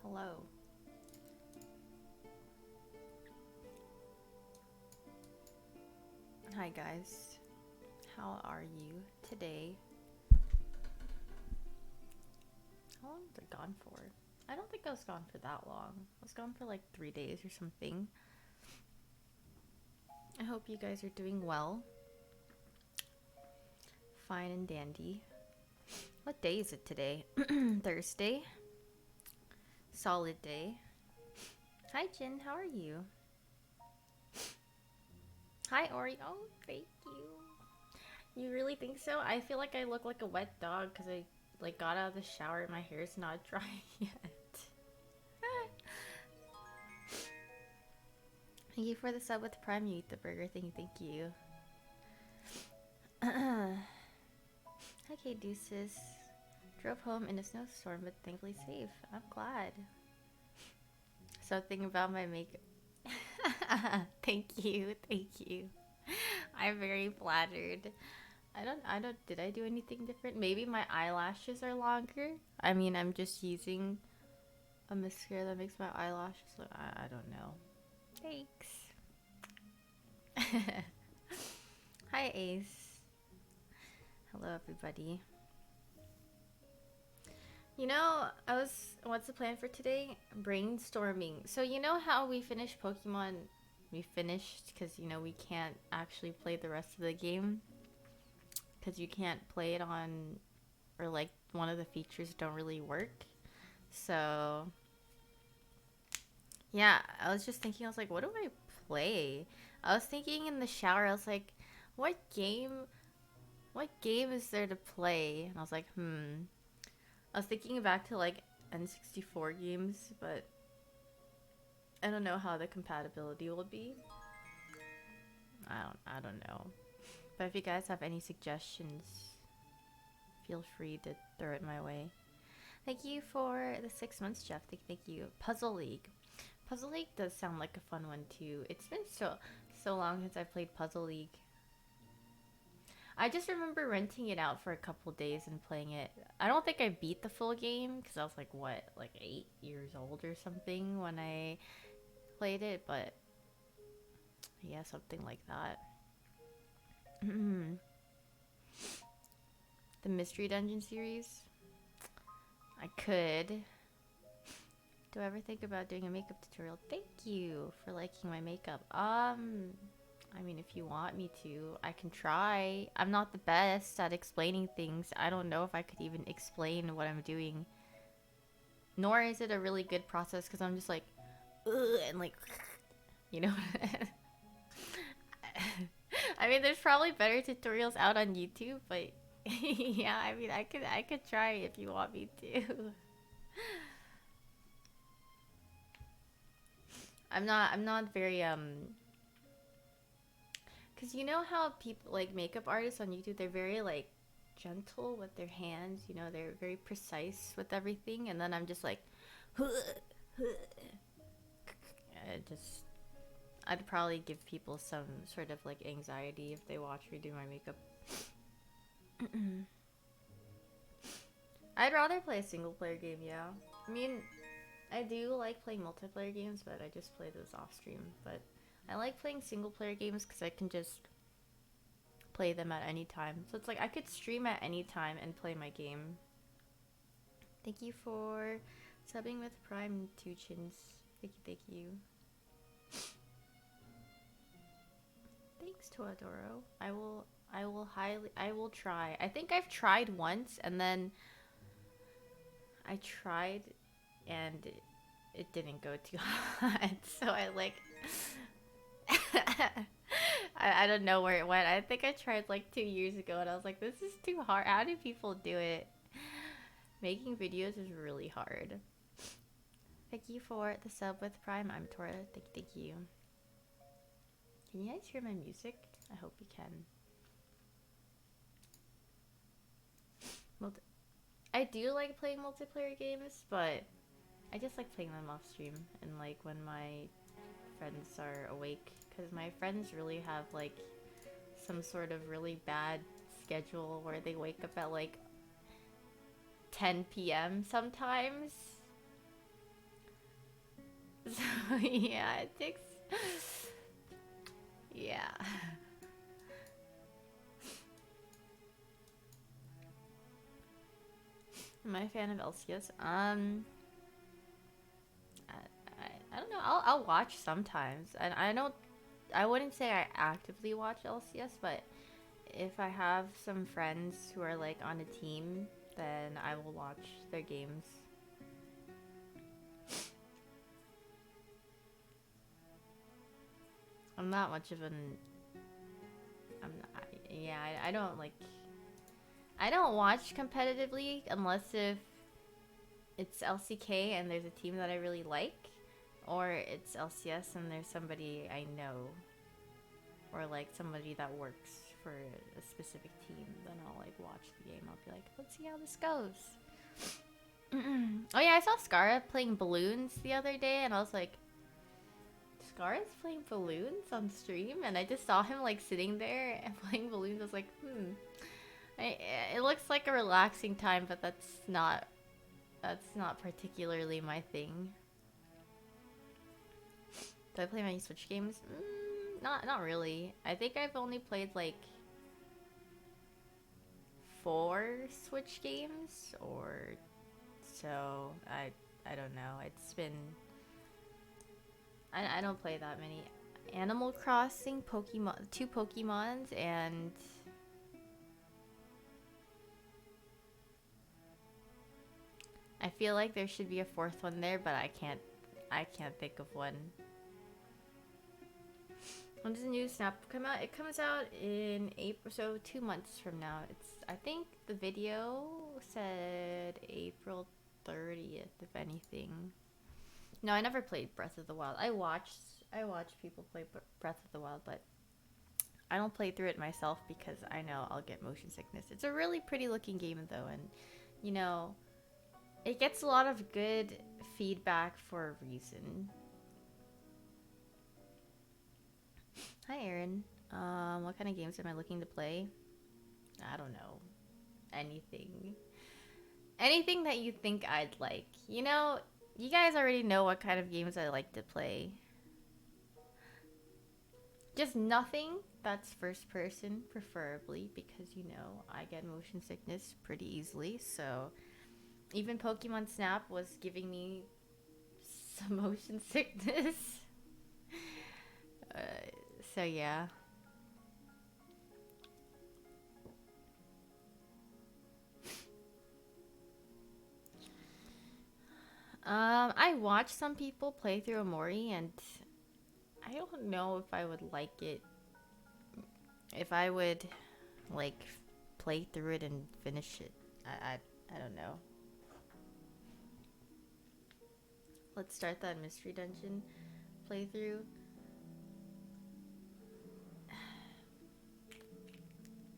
Hello. Hi guys. How are you today? How long was I gone for? I don't think I was gone for that long. I was gone for like 3 days or something. I hope you guys are doing well. Fine and dandy. What day is it today? Thursday. Solid day. Hi Jin, how are you? Hi Ori. Oh, thank you. You really think so? I feel like I look like a wet dog because I like got out of the shower and my hair is not dry yet. Thank you for the sub with Prime. You eat the burger thing. Thank you. Okay, deuces. Drove home in a snowstorm, but thankfully safe. I'm glad. Something about my makeup. Thank you, thank you. I'm very flattered. Did I do anything different? Maybe my eyelashes are longer. I mean, I'm just using a mascara that makes my eyelashes look. I don't know. Thanks. Hi, Ace. Hello, everybody. You know, what's the plan for today? Brainstorming. So, you know how we finished Pokemon? We finished because, we can't actually play the rest of the game. Because you can't play it on, or like one of the features don't really work. So, yeah, I was just thinking, I was like, what do I play? I was thinking in the shower, I was like, what game, what game is there to play? And I was like, I was thinking back to like N64 games, but I don't know how the compatibility will be. I don't know. But if you guys have any suggestions, feel free to throw it my way. Thank you for the 6 months, Jeff. Thank you. Puzzle League. Puzzle League does sound like a fun one too. It's been so long since I played Puzzle League. I just remember renting it out for a couple days and playing it. I don't think I beat the full game because I was like what, like 8 years old or something when I played it, but yeah, something like that. The Mystery Dungeon series. I could. Do I ever think about doing a makeup tutorial? Thank you for liking my makeup. I mean, if you want me to, I can try. I'm not the best at explaining things. I don't know if I could even explain what I'm doing. Nor is it a really good process because I'm just like, ugh, and like, you know. I mean, there's probably better tutorials out on YouTube, but yeah, I mean, I could try if you want me to. I'm not very cuz you know how people like makeup artists on YouTube, they're very like gentle with their hands, they're very precise with everything, and then I'm just like just I'd probably give people some sort of like anxiety if they watch me do my makeup. I'd rather play a single player game, yeah. I mean, I do like playing multiplayer games, but I just play those off stream. But I like playing single player games because I can just play them at any time. So it's like I could stream at any time and play my game. Thank you for subbing with Prime 2 chins. Thank you. Thanks, Toadoro. I will try. I think I've tried once and then I tried and it didn't go too hot. So I like I don't know where it went. I think I tried like 2 years ago and I was like, this is too hard. How do people do it? Making videos is really hard. Thank you for the sub with Prime. I'm Tora. Thank you. Can you guys hear my music? I hope you can. I do like playing multiplayer games, but I just like playing them off stream and like when my friends are awake, because my friends really have like some sort of really bad schedule where they wake up at like 10 p.m. sometimes. So yeah, it takes. Yeah. Am I a fan of LCS? I don't know. I'll watch sometimes, and I wouldn't say I actively watch LCS, but if I have some friends who are like on a team, then I will watch their games. I'm not much of an. I'm not. Yeah, I don't like. I don't watch competitively unless if it's LCK and there's a team that I really like, or it's LCS and there's somebody I know, or like somebody that works for a specific team. Then I'll like watch the game. I'll be like, let's see how this goes. Oh yeah, I saw Scarra playing balloons the other day, and I was like, Scarra's playing balloons on stream, and I just saw him like sitting there and playing balloons. I was like, it looks like a relaxing time, but that's not particularly my thing. Do I play many Switch games? Not really. I think I've only played like 4 Switch games, or so. I don't know. It's been. I don't play that many. Animal Crossing, Pokemon, 2 Pokemons, and I feel like there should be a 4th one there, but I can't think of one. When does the new Snap come out? It comes out in April, so 2 months from now. I think the video said April 30th, if anything. No, I never played Breath of the Wild. I watched people play Breath of the Wild, but I don't play through it myself because I know I'll get motion sickness. It's a really pretty looking game though, and you know, it gets a lot of good feedback for a reason. Hi, Aaron. What kind of games am I looking to play? I don't know. Anything. Anything that you think I'd like. You know, you guys already know what kind of games I like to play. Just nothing that's first person, preferably, because you know, I get motion sickness pretty easily, so even Pokemon Snap was giving me some motion sickness. So yeah. I watched some people play through Amori, and I don't know if I would like it. If I would, like, play through it and finish it. I don't know. Let's start that mystery dungeon playthrough.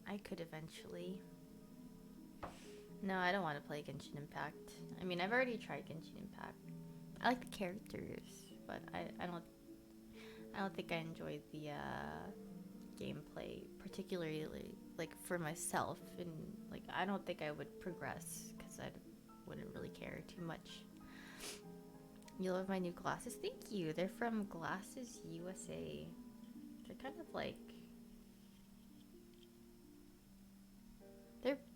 I could eventually. No, I don't want to play Genshin Impact. I mean, I've already tried Genshin Impact. I like the characters, but I don't think I enjoyed the gameplay particularly, like for myself, and like I don't think I would progress because I wouldn't really care too much. You love my new glasses? Thank you. They're from Glasses USA. They're kind of like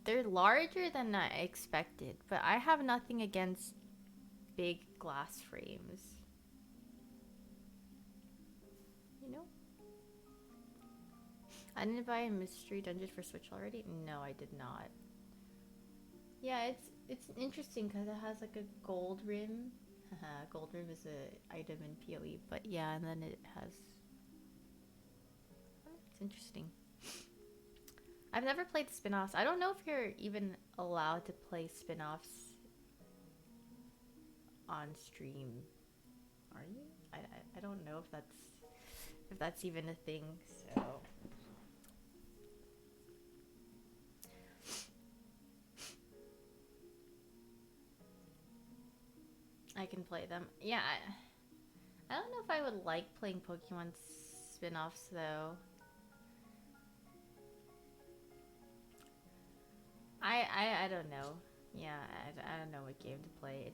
they're larger than I expected, but I have nothing against big glass frames. You know? I didn't buy a mystery dungeon for Switch already. No, I did not. Yeah, it's interesting because it has like a gold rim. Gold rim is a item in PoE, but yeah, and then it has. It's interesting. I've never played spin-offs. I don't know if you're even allowed to play spin-offs on stream. Are you? I don't know if that's even a thing. So I can play them. Yeah, I don't know if I would like playing Pokemon spin-offs though. I don't know. Yeah, I don't know what game to play.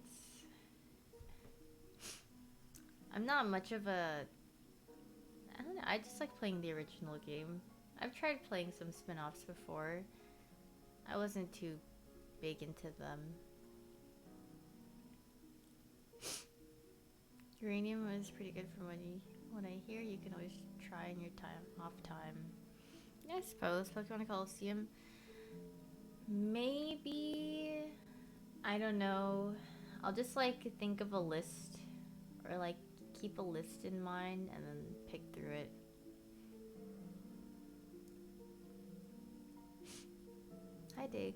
I'm not much of a... I don't know, I just like playing the original game. I've tried playing some spin-offs before. I wasn't too big into them. Uranium is pretty good from what I hear. You can always try in your off time. Yeah, I suppose. Pokemon Coliseum. Maybe... I don't know. I'll just like think of a list. Or like keep a list in mind and then pick through it. Hi, Dig.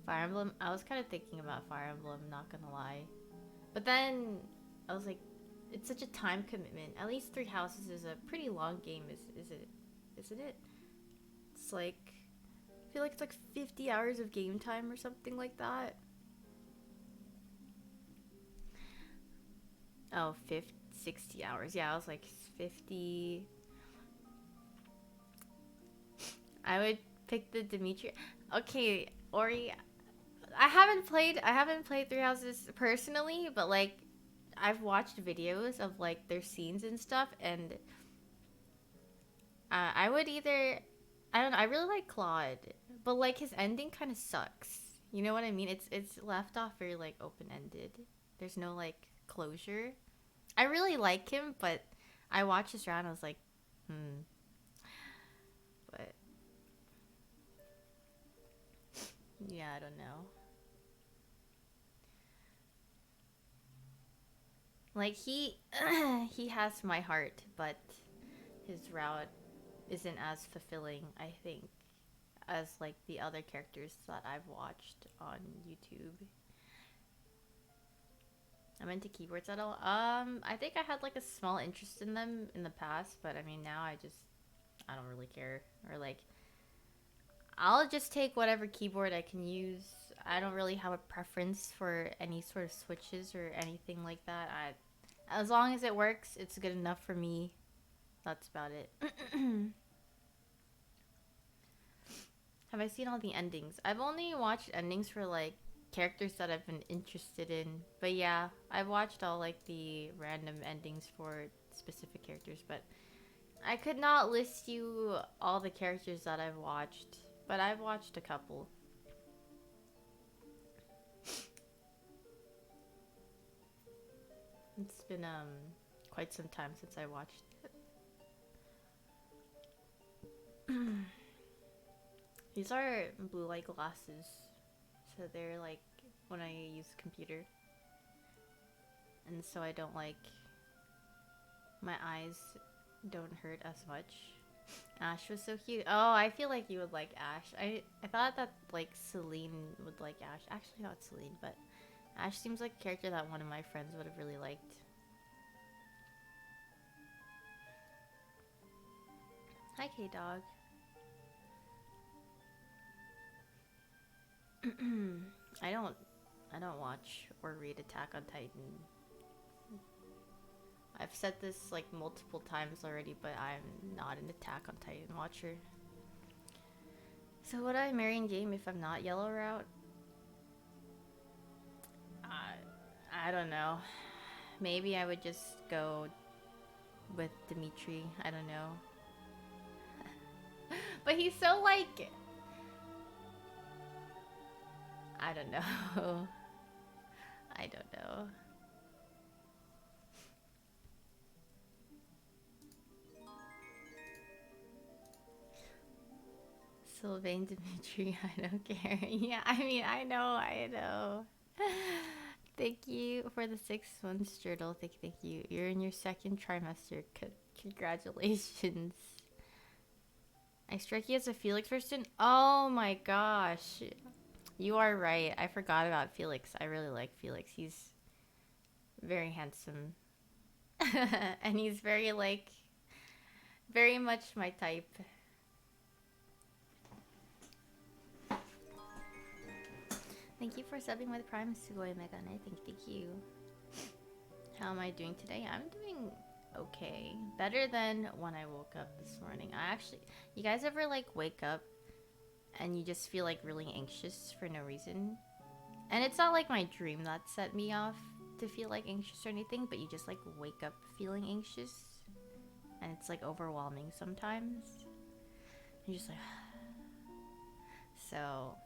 Fire Emblem. I was kind of thinking about Fire Emblem, not gonna lie. But then I was like, it's such a time commitment. At least Three Houses is a pretty long game, is it? Isn't it? It's like, I feel like it's like 50 hours of game time or something like that. Oh, 50, 60 hours. Yeah, I was like 50. I would pick the Dimitri. Okay, Ori, I haven't played Three Houses personally, but like I've watched videos of like their scenes and stuff, and I would either, I don't know, I really like Claude, but like his ending kind of sucks. You know what I mean? It's left off very like open ended. There's no like closure. I really like him, but I watched this round and I was like, but yeah, I don't know. Like he has my heart, but his route isn't as fulfilling, I think, as like the other characters that I've watched on YouTube. I'm into keyboards at all. I think I had like a small interest in them in the past, but I mean now I don't really care. Or like I'll just take whatever keyboard I can use. I don't really have a preference for any sort of switches or anything like that. As long as it works, it's good enough for me. That's about it. Have I seen all the endings? I've only watched endings for like characters that I've been interested in. But yeah, I've watched all like the random endings for specific characters, but I could not list you all the characters that I've watched, but I've watched a couple. It's been quite some time since I watched it. These are blue light glasses, so they're like when I use the computer, and so I don't like my eyes don't hurt as much. Ash was so cute. Oh, I feel like you would like Ash. I thought that like Celine would like Ash. Actually, not Celine, but Ash seems like a character that one of my friends would have really liked. Hi, K-Dog. I don't watch or read Attack on Titan. I've said this like multiple times already, but I'm not an Attack on Titan watcher. So would I marry in game if I'm not yellow route? I don't know. Maybe I would just go with Dimitri. I don't know. But he's so like... I don't know. I don't know. Sylvain Dimitri, I don't care. Yeah, I mean, I know. Thank you for the 6 months, Journal. Thank you. You're in your second trimester. Congratulations. I strike you as a Felix person? Oh my gosh. You are right. I forgot about Felix. I really like Felix. He's very handsome. And he's very, like, very much my type. Thank you for subbing with Prime Sugoi Megane. Thank you. How am I doing today? I'm doing okay. Better than when I woke up this morning. You guys ever like wake up and you just feel like really anxious for no reason. And it's not like my dream that set me off to feel like anxious or anything, but you just like wake up feeling anxious, and it's like overwhelming sometimes. You're just like, so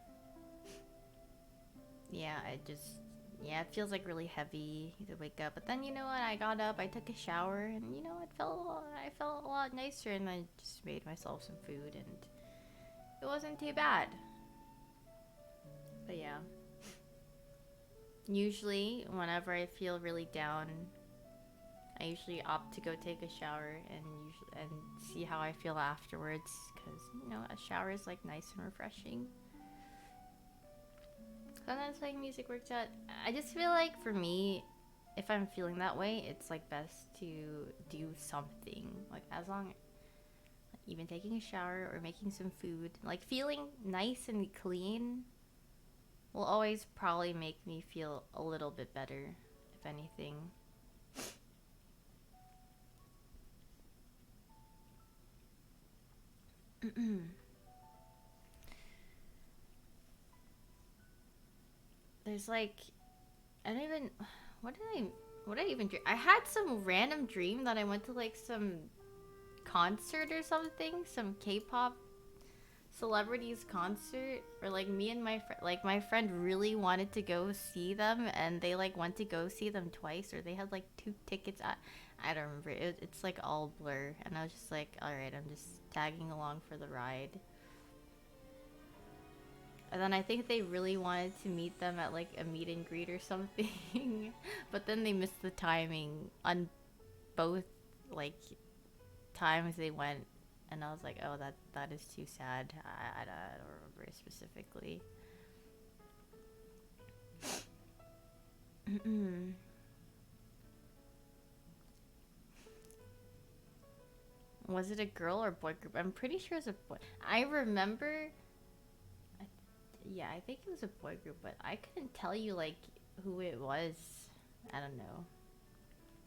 yeah, it feels like really heavy to wake up. But then you know what? I got up, I took a shower, and you know, I felt a lot nicer, and I just made myself some food, and it wasn't too bad. But yeah, usually whenever I feel really down, I usually opt to go take a shower and see how I feel afterwards, because you know, a shower is like nice and refreshing. Sometimes playing music works out. I just feel like for me, if I'm feeling that way, it's like best to do something. Like as long, even taking a shower or making some food, like feeling nice and clean will always probably make me feel a little bit better, if anything. There's like, I don't even, what did I even dream? I had some random dream that I went to like some concert or something, some K-pop celebrities concert, or like me and my friend, like my friend really wanted to go see them, and they like went to go see them twice, or they had like 2 tickets. I don't remember. It's like all blur, and I was just like, all right, I'm just tagging along for the ride. And then I think they really wanted to meet them at like a meet and greet or something, but then they missed the timing on both like times they went, and I was like, oh, that is too sad. I don't remember it specifically. Was it a girl or boy group? I'm pretty sure it's a boy. I remember. Yeah, I think it was a boy group, but I couldn't tell you like who it was. I don't know.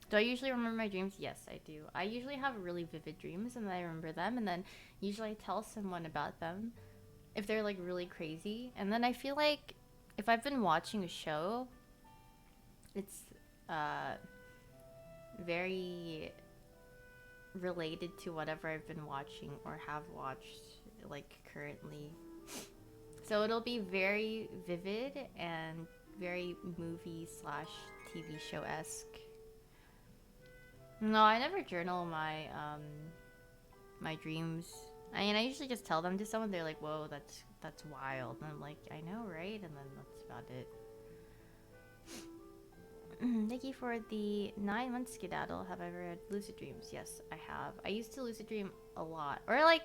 Do I usually remember my dreams? Yes, I do. I usually have really vivid dreams, and then I remember them, and then usually I tell someone about them if they're like really crazy. And then I feel like if I've been watching a show, it's uh very related to whatever I've been watching or have watched like currently. So it'll be very vivid and very movie slash TV show esque. No, I never journal my dreams. I mean, I usually just tell them to someone. They're like, "Whoa, that's wild," and I'm like, "I know, right?" And then that's about it. Thank you for the 9 month skedaddle. Have I ever had lucid dreams? Yes, I have. I used to lucid dream a lot, or like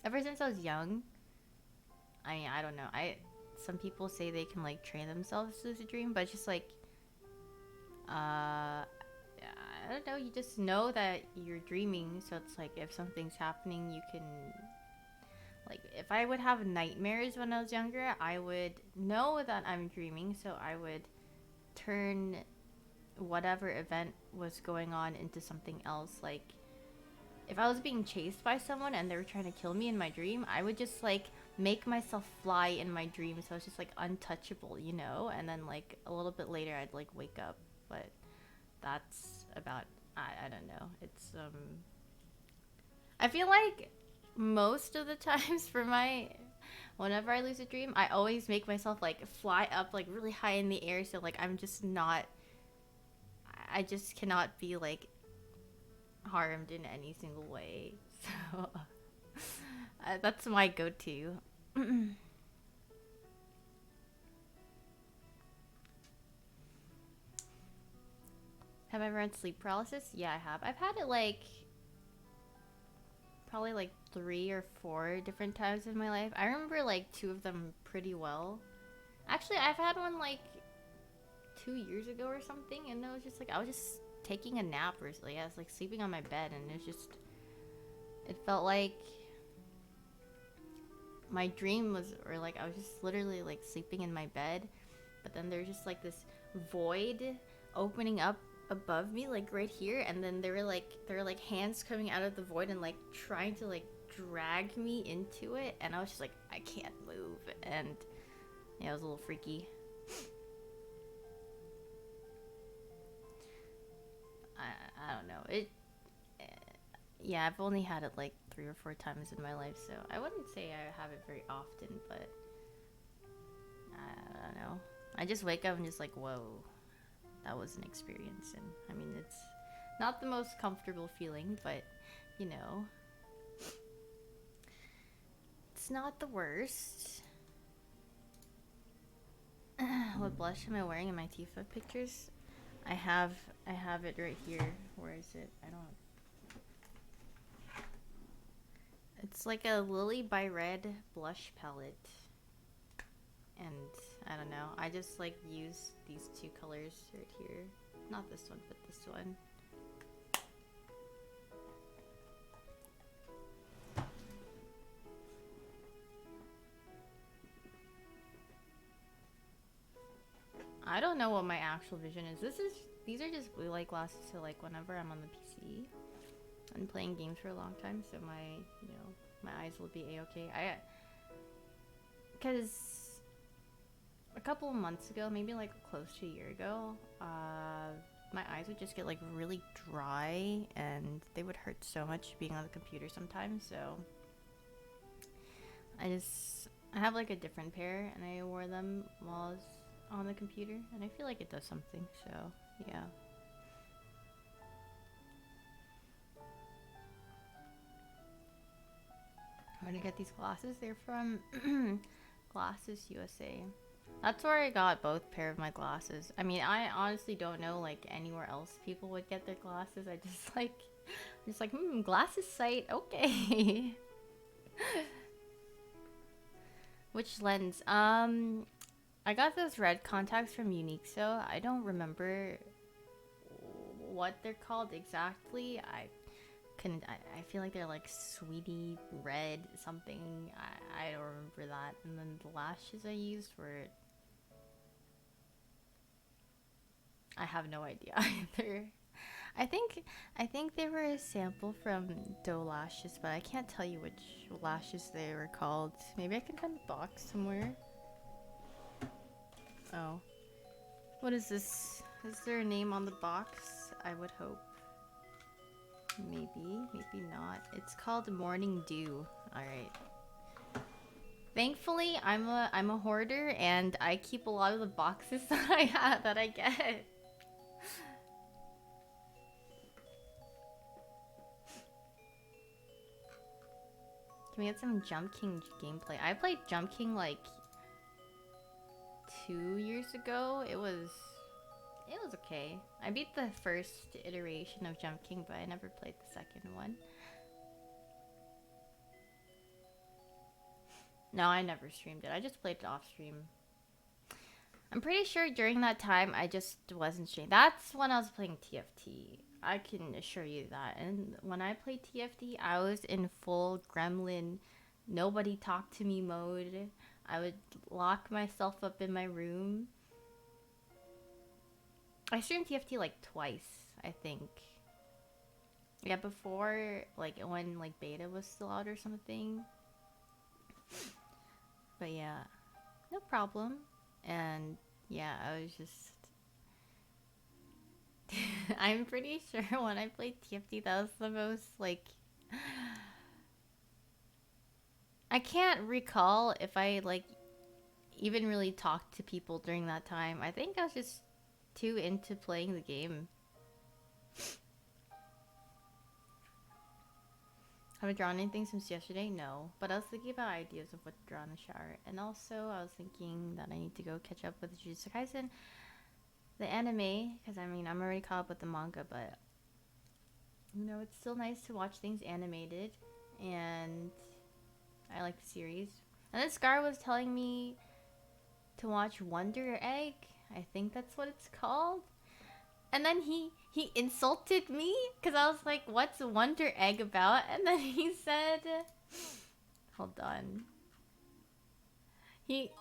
ever since I was young. I mean, I don't know. Some people say they can like train themselves to lucid dream, but it's just like I don't know. You just know that you're dreaming, so it's like if something's happening, you can like if I would have nightmares when I was younger, I would know that I'm dreaming, so I would turn whatever event was going on into something else. Like if I was being chased by someone and they were trying to kill me in my dream, I would just like make myself fly in my dream, so it's just like untouchable, you know? And then like a little bit later I'd like wake up. But that's about I don't know. It's I feel like most of the times for my whenever I lose a dream, I always make myself like fly up like really high in the air, so like I'm just not I just cannot be like harmed in any single way. So that's my go-to. Have I ever had sleep paralysis? Yeah, I have. I've had it like probably like 3 or 4 different times in my life. I remember like 2 of them pretty well. Actually, I've had one like 2 years ago or something, and it was just like I was just taking a nap or something. I was like sleeping on my bed, and it felt like my dream was, or like I was just literally like sleeping in my bed, but then there's just like this void opening up above me, like right here, and then there were like hands coming out of the void and like trying to like drag me into it, and I was just like, I can't move, and yeah, it was a little freaky. I don't know. Yeah, I've only had it like 3 or 4 times in my life, so I wouldn't say I have it very often, but I don't know. I just wake up and just like, whoa, that was an experience. And I mean, it's not the most comfortable feeling, but you know, it's not the worst. What blush am I wearing in my Tifa pictures? I have it right here. Where is it? I don't. It's like a Lily by Red blush palette. And I don't know. I just like use these 2 colors right here. Not this one, but this one. I don't know what my actual vision is. These are just blue light glasses, so like whenever I'm on the PC and playing games for a long time, so my eyes will be a-okay. Because a couple of months ago, maybe like close to a year ago, my eyes would just get like really dry and they would hurt so much being on the computer sometimes, so I have like a different pair and I wore them while I was on the computer and I feel like it does something, so yeah. Where did I get these glasses? They're from Glasses USA. That's where I got both pair of my glasses. I mean, I honestly don't know like anywhere else people would get their glasses. I just like, glasses site, okay. Which lens? I got those red contacts from Unique, so I don't remember what they're called exactly. I feel like they're like sweetie red something. I don't remember that. And then the lashes I used were, I have no idea either. I think they were a sample from Doe Lashes, but I can't tell you which lashes they were called. Maybe I can find the box somewhere. Oh. What is this? Is there a name on the box? I would hope. Maybe, maybe not. It's called Morning Dew. Alright. Thankfully, I'm a hoarder and I keep a lot of the boxes that I get. Can we get some Jump King gameplay? I played Jump King like 2 years ago. It was okay. I beat the first iteration of Jump King, but I never played the second one. No, I never streamed it. I just played it off stream. I'm pretty sure during that time I just wasn't streaming. That's when I was playing TFT. I can assure you that. And when I played TFT, I was in full gremlin, nobody talk to me mode. I would lock myself up in my room. I streamed TFT like twice, I think. Yeah, before, like, when, like, beta was still out or something. But yeah, no problem. And yeah, I was just... I'm pretty sure when I played TFT, that was the most, like... I can't recall if I, like, even really talked to people during that time. I think I was just too into playing the game. Have I drawn anything since yesterday? No. But I was thinking about ideas of what to draw in the shower. And also, I was thinking that I need to go catch up with Jujutsu Kaisen, the anime, because I mean, I'm already caught up with the manga, but you know, it's still nice to watch things animated, and I like the series. And then Scar was telling me to watch Wonder Egg. I think that's what it's called. And then he insulted me because I was like, what's Wonder Egg about? And then he said, hold on. He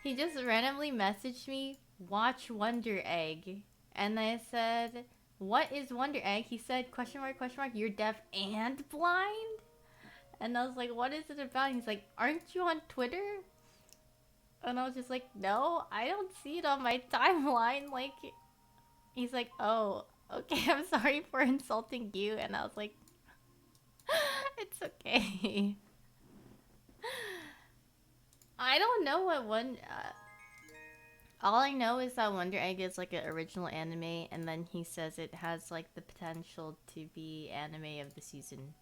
just randomly messaged me, watch Wonder Egg. And I said, what is Wonder Egg? He said, question mark, you're deaf and blind? And I was like, what is it about? And he's like, aren't you on Twitter? And I was just like, no, I don't see it on my timeline. Like, he's like, oh, okay, I'm sorry for insulting you. And I was like, it's okay. I don't know what one. All I know is that Wonder Egg is like an original anime, and then he says it has like the potential to be anime of the season.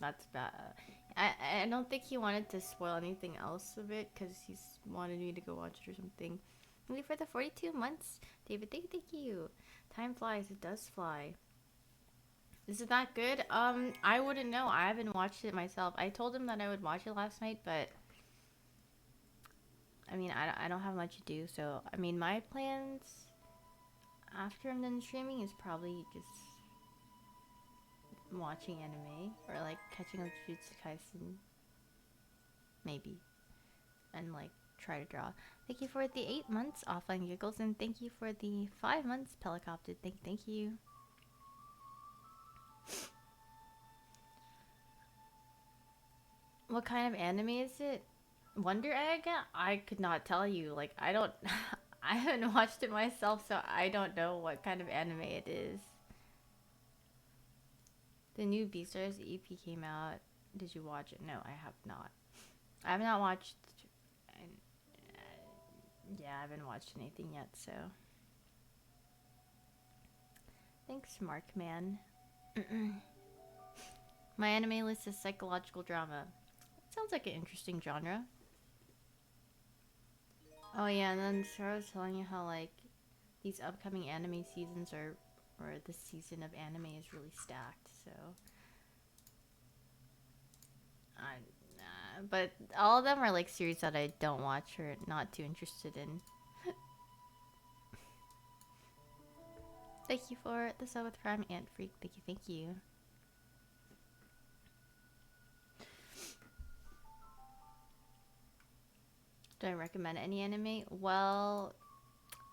That's bad. I don't think he wanted to spoil anything else of it because he's wanted me to go watch it or something. Only for the 42 months, David. Thank you. Time flies. It does fly. Is it that good? I wouldn't know. I haven't watched it myself. I told him that I would watch it last night, but I mean, I don't have much to do. So I mean, my plans after I'm done streaming is probably just watching anime or like catching up to Jujutsu Kaisen, maybe, and like try to draw. Thank you for the 8 months offline giggles, and thank you for the 5 months Pelicopted. Thank you. What kind of anime is it? Wonder Egg? I could not tell you. Like I don't, I haven't watched it myself, so I don't know what kind of anime it is. The new Beastars EP came out. Did you watch it? No, I have not. I have not watched. Yeah, I haven't watched anything yet, so. Thanks, Markman. My anime list is psychological drama. Sounds like an interesting genre. Oh yeah, and then Sarah was telling you how like these upcoming anime seasons are, or this season of anime is really stacked. So, but all of them are like series that I don't watch or not too interested in. Thank you for the sub with Prime Ant Freak. Thank you. Do I recommend any anime? Well,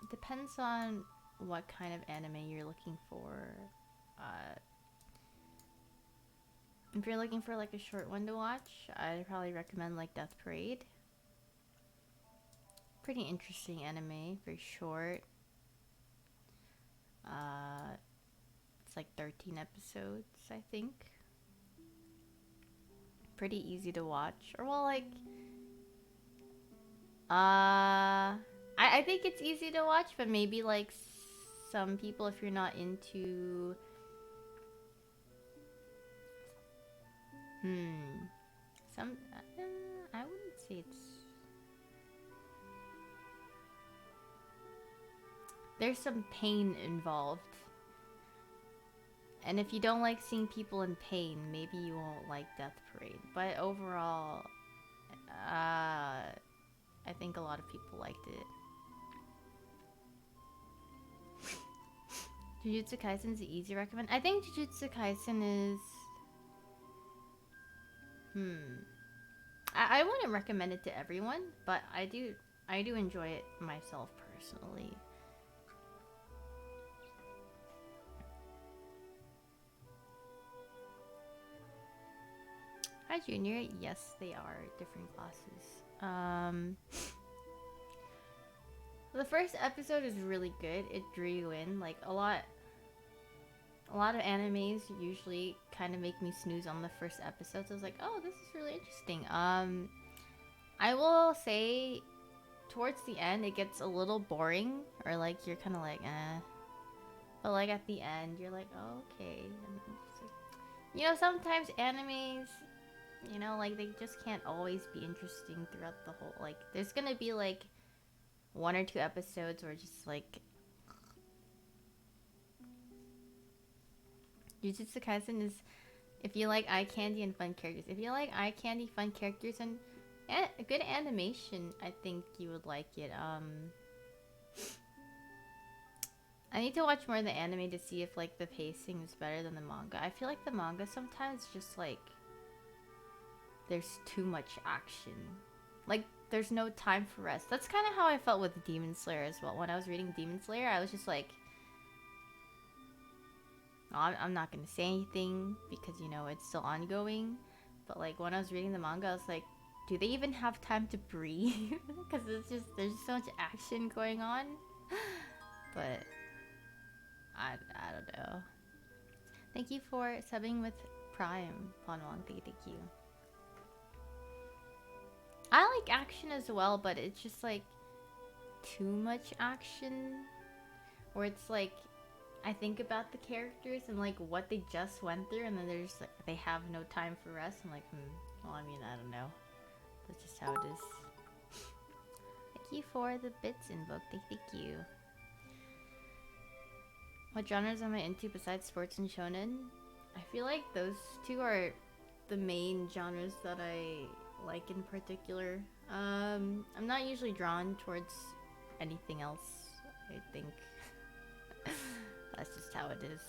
depends on what kind of anime you're looking for. If you're looking for like a short one to watch, I'd probably recommend like Death Parade. Pretty interesting anime, very short. It's like 13 episodes, I think. Pretty easy to watch. Or well, like, I think it's easy to watch, but maybe like some people, if you're not into, some, I wouldn't say it's. There's some pain involved. And if you don't like seeing people in pain, maybe you won't like Death Parade. But overall, I think a lot of people liked it. Jujutsu Kaisen is an easy recommend. I think Jujutsu Kaisen is... I wouldn't recommend it to everyone, but I do enjoy it myself personally. Hi, Junior. Yes, they are different classes. The first episode is really good. It drew you in. Like a lot of animes usually kind of make me snooze on the first episode. So I was like, oh, this is really interesting. I will say, towards the end, it gets a little boring, or like you're kind of like, eh. But like at the end, you're like, oh, okay. You know, sometimes animes, you know, like they just can't always be interesting throughout the whole. Like, there's gonna be like 1 or 2 episodes where just like Jujutsu Kaisen is, if you like eye candy and fun characters. If you like eye candy, fun characters, and good animation, I think you would like it. I need to watch more of the anime to see if like the pacing is better than the manga. I feel like the manga sometimes just like there's too much action. Like there's no time for rest. That's kind of how I felt with Demon Slayer as well. When I was reading Demon Slayer, I was just like, oh, I'm not gonna say anything because you know it's still ongoing. but like when I was reading the manga, I was like, do they even have time to breathe? Because it's just there's so much action going on. But I don't know. Thank you for subbing with Prime, Ponwang. Thank you. I like action as well, but it's just like too much action. Where it's like I think about the characters and like what they just went through, and then there's like they have no time for rest. I'm like, well, I mean, I don't know. That's just how it is. Thank you for the bits invoked. Thank you. What genres am I into besides sports and shonen? I feel like those two are the main genres that I like in particular. I'm not usually drawn towards anything else, I think. That's just how it is.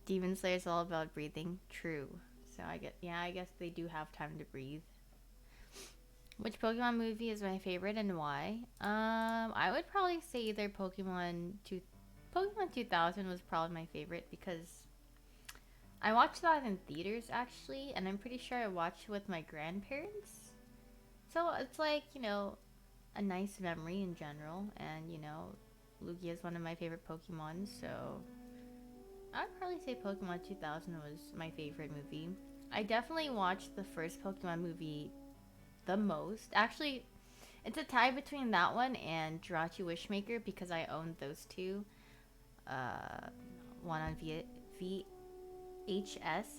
Demon Slayer is all about breathing. True. So I guess they do have time to breathe. Which Pokemon movie is my favorite and why? I would probably say either Pokemon 2000 was probably my favorite because I watched that in theaters actually, and I'm pretty sure I watched it with my grandparents. So it's like, a nice memory in general, and Lugia is one of my favorite Pokemon, so I'd probably say Pokemon 2000 was my favorite movie. I definitely watched the first Pokemon movie the most. Actually, it's a tie between that one and Jirachi Wishmaker because I owned those two. One on VHS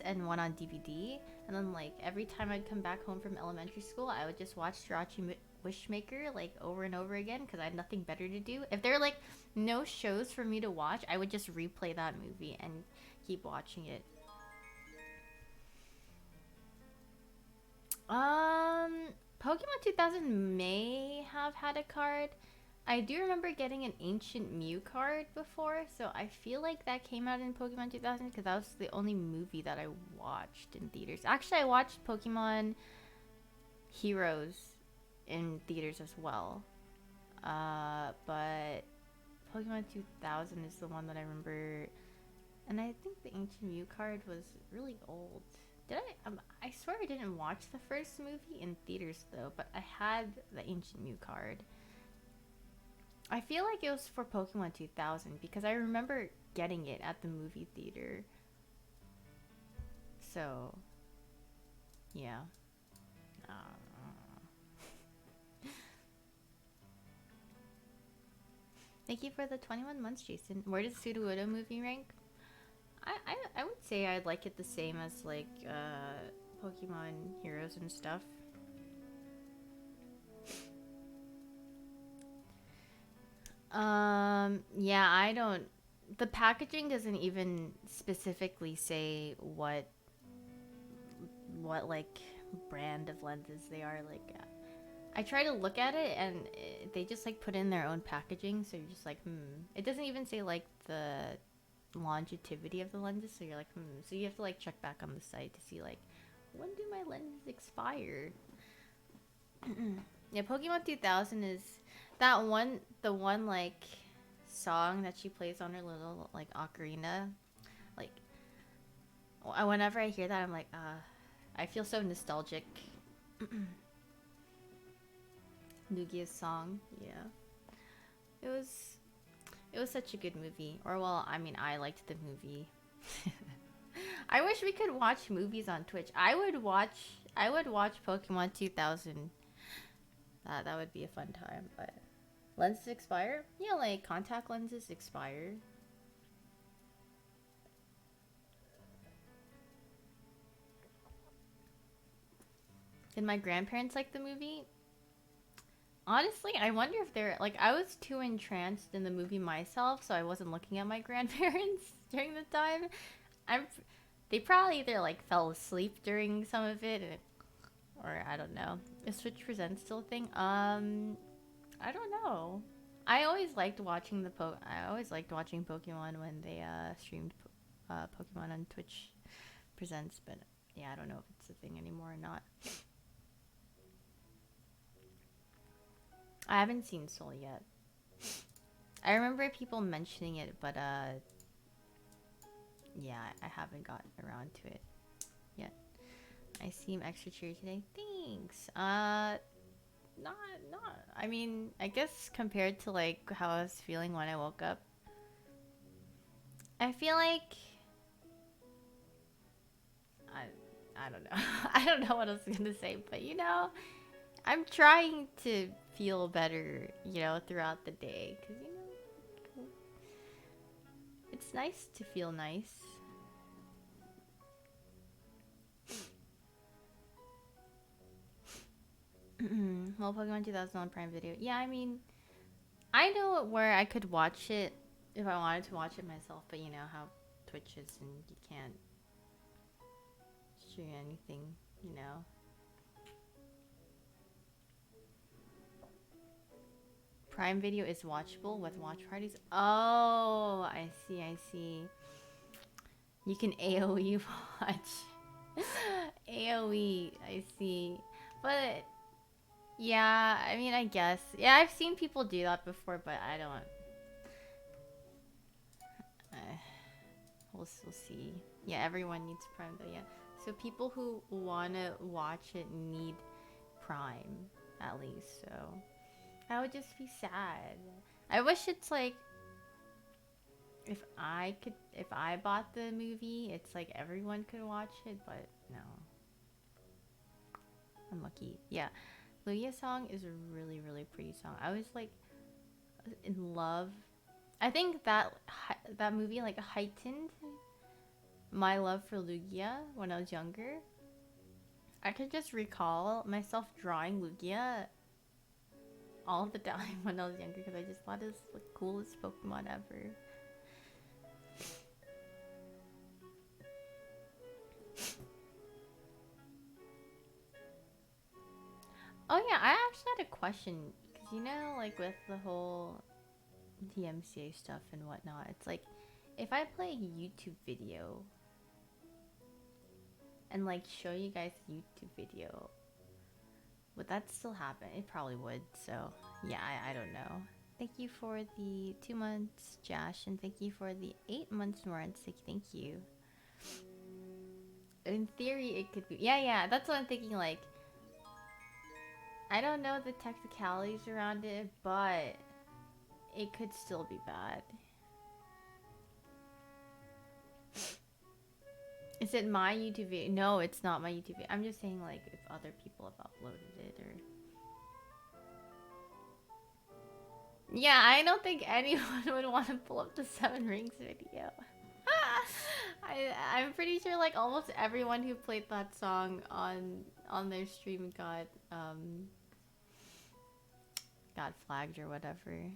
and one on DVD. And then like every time I'd come back home from elementary school, I would just watch Jirachi Wishmaker like over and over again because I had nothing better to do. If there were like no shows for me to watch, I would just replay that movie and keep watching it. Pokemon 2000 may have had a card. I do remember getting an Ancient Mew card before, so I feel like that came out in Pokemon 2000 because that was the only movie that I watched in theaters. Actually, I watched Pokemon Heroes in theaters as well. But Pokemon 2000 is the one that I remember, and I think the Ancient Mew card was really old. Did I? I swear I didn't watch the first movie in theaters though, but I had the Ancient Mew card. I feel like it was for Pokemon 2000 because I remember getting it at the movie theater. So, yeah. Thank you for the 21 months, Jason. Where does Sudowoodo movie rank? I would say I'd like it the same as like Pokemon Heroes and stuff. Yeah, I don't. The packaging doesn't even specifically say what like brand of lenses they are. Like, I try to look at it and they just like put in their own packaging, so you're just like, It doesn't even say like the longevity of the lenses, so you're like, So you have to like check back on the site to see like when do my lenses expire. Yeah, Pokemon 2000 is the one like song that she plays on her little like ocarina. Like whenever I hear that, I'm like, I feel so nostalgic. Lugia's song, yeah. It was such a good movie. Or well, I mean, I liked the movie. I wish we could watch movies on Twitch. I would watch Pokemon 2000. That would be a fun time, but lenses expire? Yeah, like contact lenses expire. Did my grandparents like the movie? Honestly, I wonder if they're like I was too entranced in the movie myself, so I wasn't looking at my grandparents during the time. They probably either like fell asleep during some of it, or I don't know. Is Switch Presents still a thing? I don't know. I always liked watching Pokemon when they streamed Pokemon on Twitch Presents, but yeah, I don't know if it's a thing anymore or not. I haven't seen Soul yet. I remember people mentioning it, but yeah, I haven't gotten around to it yet. I seem extra cheery today. Thanks. Not, not. I mean, I guess compared to like how I was feeling when I woke up, I feel like I, I don't know. I don't know what I was gonna say, but I'm trying to feel better, throughout the day, because it's nice to feel nice. Well, Pokemon 2000 on Prime Video. Yeah, I mean, I know where I could watch it if I wanted to watch it myself, but you know how Twitch is and you can't stream anything, you know. Prime Video is watchable with watch parties. Oh, I see, I see. You can AoE watch. AoE, I see. But yeah, I mean, I guess. Yeah, I've seen people do that before, but I don't. Uh, we'll see. Yeah, everyone needs Prime though, yeah. So people who want to watch it need Prime, at least, so. I would just be sad. I wish it's like, if I bought the movie, it's like everyone could watch it, but no. Unlucky. Yeah. Lugia's song is a really, really pretty song. I was like in love. I think that movie like heightened my love for Lugia when I was younger. I could just recall myself drawing Lugia all the time when I was younger because I just thought it was the coolest Pokemon ever. Oh yeah, I actually had a question because like with the whole DMCA stuff and whatnot, it's like if I play a YouTube video and like show you guys a YouTube video, would that still happen? It probably would. So yeah, I don't know. Thank you for the 2 months, Josh, and thank you for the 8 months, Lawrence. Thank you. In theory, it could be. Yeah, yeah. That's what I'm thinking. Like, I don't know the technicalities around it, but it could still be bad. Is it my YouTube video? No, it's not my YouTube video. I'm just saying, like, if other people have uploaded it or... Yeah, I don't think anyone would want to pull up the 7 Rings video. I'm pretty sure, like, almost everyone who played that song on their stream got flagged or whatever.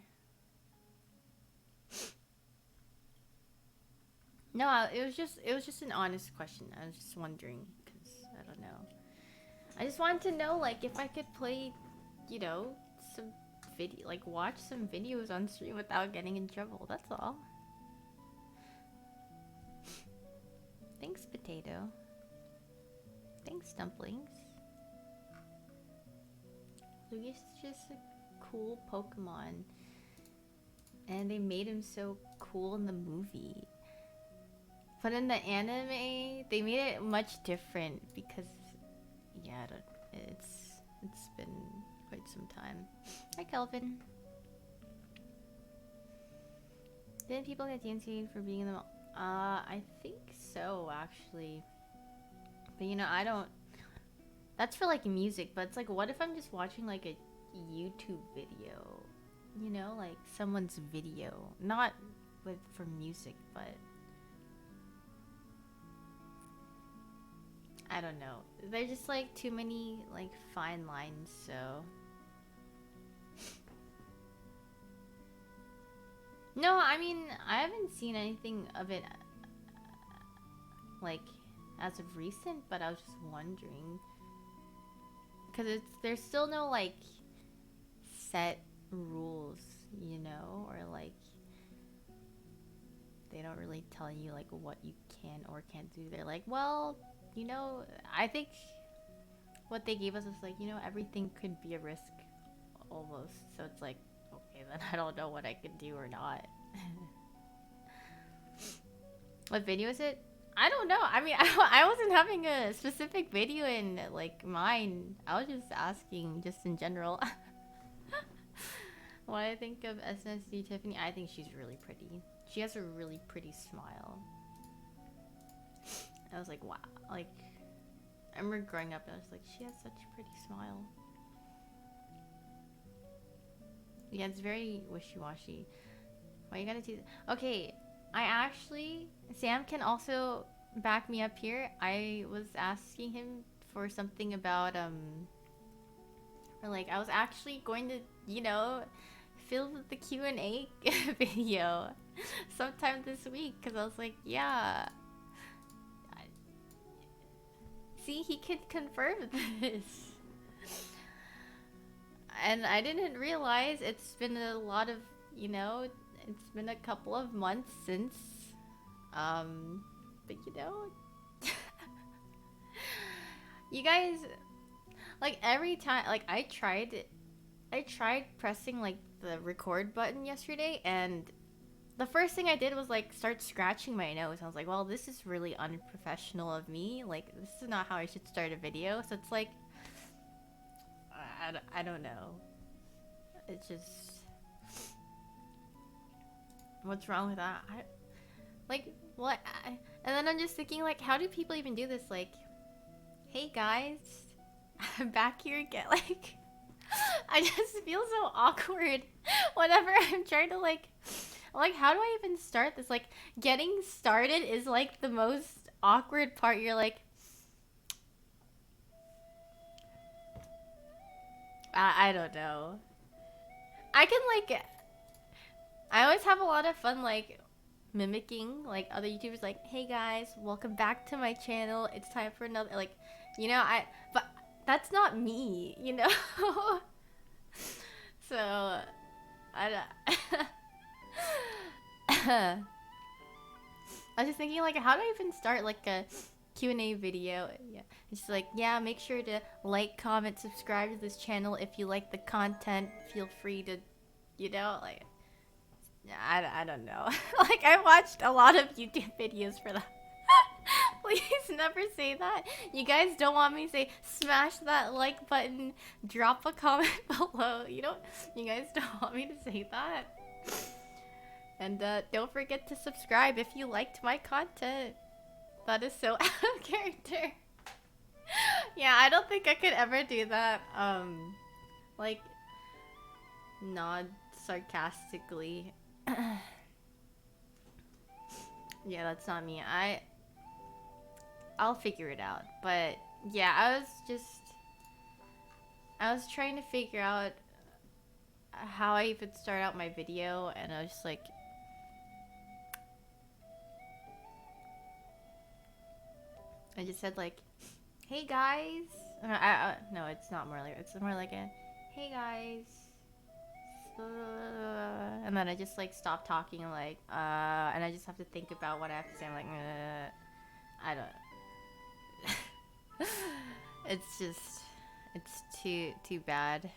No, it was just an honest question. I was just wondering because I don't know. I just wanted to know like if I could play, some video, like watch some videos on stream without getting in trouble. That's all. Thanks, potato. Thanks, dumplings. Lugia's just a cool Pokemon, and they made him so cool in the movie. But in the anime, they made it much different because, yeah, it's been quite some time. Hi, Kelvin. Didn't people get DNC'd for being in the mall? I think so, actually. But I don't. That's for like music, but it's like, what if I'm just watching like a YouTube video? Like someone's video, not for music, but. I don't know. There's just like too many like fine lines, so. No, I mean, I haven't seen anything of it like as of recent, but I was just wondering because there's still no like set rules, or like they don't really tell you like what you can or can't do. They're like, well, I think what they gave us is like, everything could be a risk almost. So it's like, okay, then I don't know what I could do or not. What video is it? I don't know. I mean, I wasn't having a specific video in like mind. I was just asking, just in general. What I think of SNSD Tiffany, I think she's really pretty. She has a really pretty smile. I was like, wow. Like, I remember growing up and I was like, she has such a pretty smile. Yeah, it's very wishy-washy. Why you gotta do that? Okay, I actually... Sam can also back me up here. I was asking him for something about, or like, I was actually going to, you know, film the Q&A video sometime this week. Because I was like, yeah... See, he can confirm this. And I didn't realize it's been a lot of, you know, it's been a couple of months since. But you know, you guys, like every time, like I tried pressing like the record button yesterday, and the first thing I did was like start scratching my nose. I was like, well, this is really unprofessional of me. Like, this is not how I should start a video. So it's like, I don't know. It's just, what's wrong with that? Like, what? And then I'm just thinking, like, how do people even do this? Like, hey guys, I'm back here again. Like, I just feel so awkward whenever I'm trying to like, how do I even start this? Like, getting started is like the most awkward part. You're like, I don't know. I can like, I always have a lot of fun like mimicking like other YouTubers. Like, hey guys, welcome back to my channel. It's time for another, like, you know, but that's not me, you know. So I don't. I was just thinking, like, how do I even start like a Q&A video? Yeah, it's just like, yeah, make sure to like, comment, subscribe to this channel if you like the content. Feel free to, you know, like, I don't know. Like, I watched a lot of YouTube videos for that. Please never say that. You guys don't want me to say smash that like button, drop a comment below. You guys don't want me to say that. And don't forget to subscribe if you liked my content. That is so out of character. Yeah, I don't think I could ever do that. Like, nod sarcastically. Yeah, that's not me. I'll figure it out. But yeah, I was trying to figure out how I even start out my video, and I was just like, I just said like, hey guys. No, it's not more like, it's more like a, hey guys. And then I just like stop talking and like, and I just have to think about what I have to say. I'm like, I don't. It's just, it's too bad.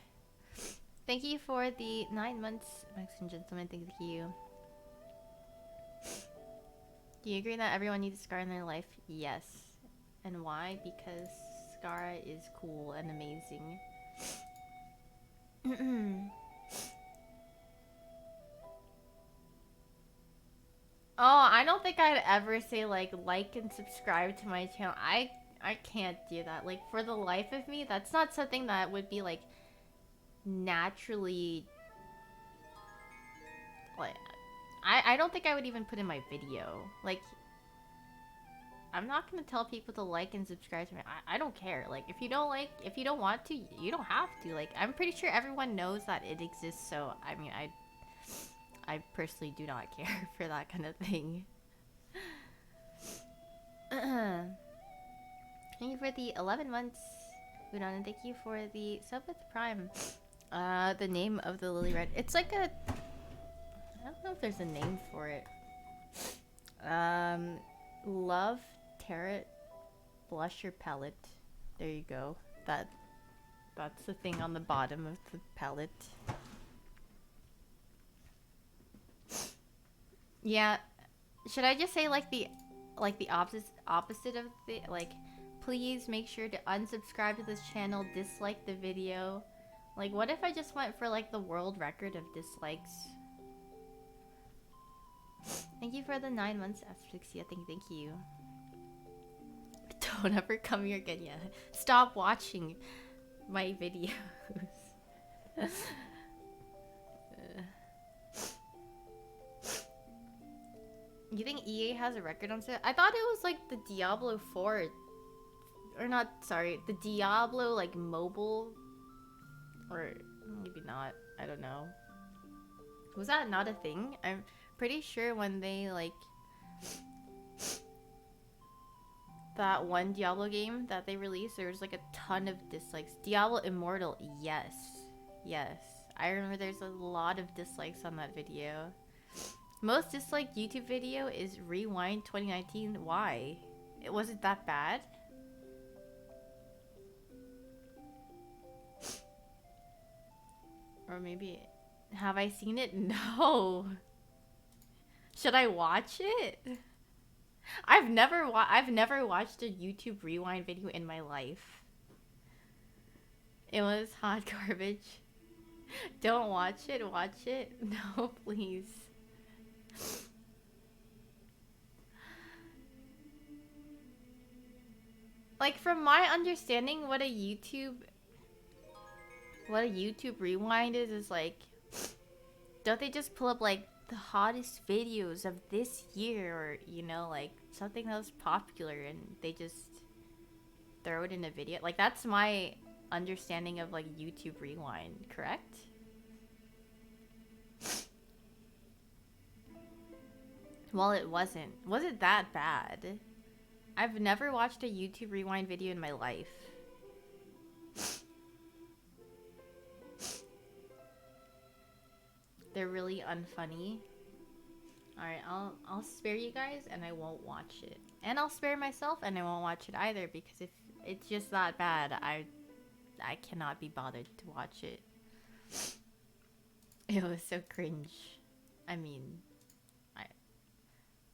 Thank you for the 9 months, Mexican gentleman. Thank you. Do you agree that everyone needs a scar in their life? Yes. And why? Because Scar is cool and amazing. Oh, I don't think I'd ever say like and subscribe to my channel. I can't do that. Like, for the life of me, that's not something that would be like naturally, like, I don't think I would even put in my video. Like, I'm not gonna tell people to like and subscribe to me. I don't care. Like, if you don't want to, you don't have to. Like, I'm pretty sure everyone knows that it exists. So I mean, I personally do not care for that kind of thing. Thank you for the 11 months, Udon, and thank you for the sub with Prime. The name of the Lily Red. It's like a, I don't know if there's a name for it. Love Tarot Blusher Palette. There you go. That's the thing on the bottom of the palette. Yeah. Should I just say like the like the opposite of the like. Please make sure to unsubscribe to this channel, dislike the video. Like, what if I just went for like the world record of dislikes? Thank you for the 9 months, Asphyxia. Thank you. Don't ever come here again. Yeah. Stop watching my videos. You think EA has a record on set? I thought it was like the Diablo 4. Or not, sorry. The Diablo, like, mobile. Or maybe not. I don't know. Was that not a thing? I'm pretty sure when they, like... that one Diablo game that they released, there was like a ton of dislikes. Diablo Immortal, yes. Yes. I remember there's a lot of dislikes on that video. Most disliked YouTube video is Rewind 2019. Why? It wasn't that bad? Or maybe... Have I seen it? No. Should I watch it? I've never watched a YouTube Rewind video in my life. It was hot garbage. Don't watch it. Watch it. No, please. Like, from my understanding, what a YouTube Rewind is like, don't they just pull up like the hottest videos of this year, or you know, like something that was popular, and they just throw it in a video? Like, that's my understanding of like YouTube Rewind, correct? Well, it wasn't. Was it that bad? I've never watched a YouTube Rewind video in my life. They're really unfunny. Alright, I'll spare you guys and I won't watch it. And I'll spare myself and I won't watch it either, because if it's just that bad, I cannot be bothered to watch it. It was so cringe. I mean,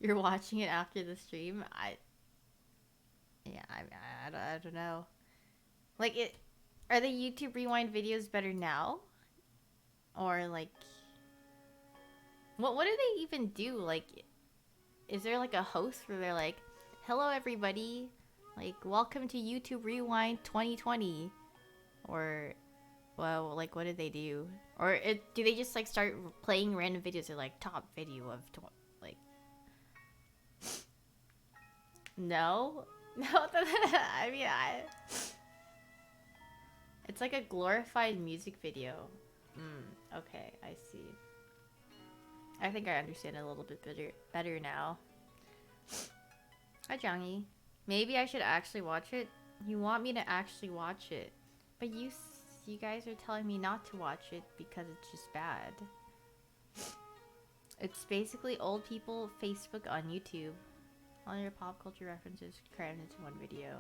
you're watching it after the stream? I don't know. Like, are the YouTube Rewind videos better now? Or like, what do they even do? Like, is there like a host where they're like, hello everybody, like, welcome to YouTube Rewind 2020? Or, well, like, what do they do? Or do they just like start playing random videos? Or like, top video of like, no. I mean, it's like a glorified music video. Okay, I see. I think I understand it a little bit better now. Hi, Jongy. Maybe I should actually watch it. You want me to actually watch it, but you guys are telling me not to watch it because it's just bad. It's basically old people Facebook on YouTube. All your pop culture references crammed into one video.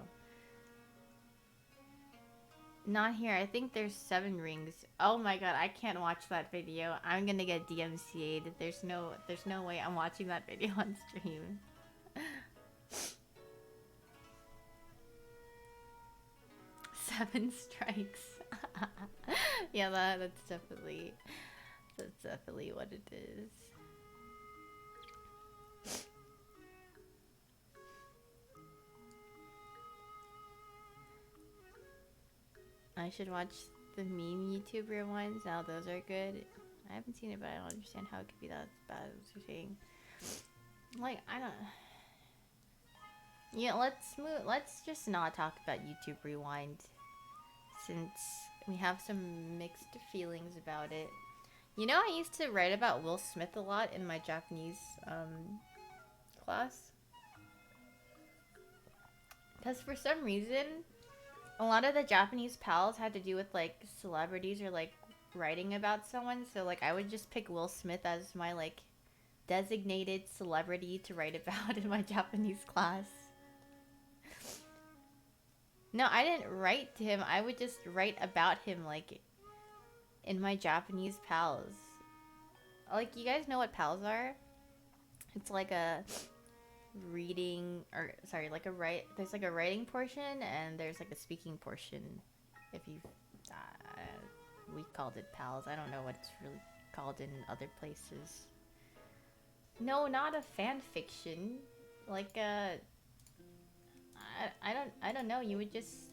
Not here. I think there's 7 rings. Oh my god, I can't watch that video. I'm gonna get DMCA'd. There's no way I'm watching that video on stream. 7 strikes. Yeah, that's definitely what it is. I should watch the meme YouTube rewinds. Now those are good. I haven't seen it, but I don't understand how it could be that bad as you're saying. Like, I don't... Yeah, let's just not talk about YouTube Rewind, since we have some mixed feelings about it. You know, I used to write about Will Smith a lot in my Japanese class. Because for some reason, a lot of the Japanese pals had to do with like celebrities or like writing about someone. So like I would just pick Will Smith as my like designated celebrity to write about in my Japanese class. No, I didn't write to him. I would just write about him like in my Japanese pals. Like, you guys know what pals are? It's like a reading, or sorry, like there's like a writing portion and there's like a speaking portion. If you we called it pals. I don't know what it's really called in other places. No, not a fan fiction. Like I don't know. You would just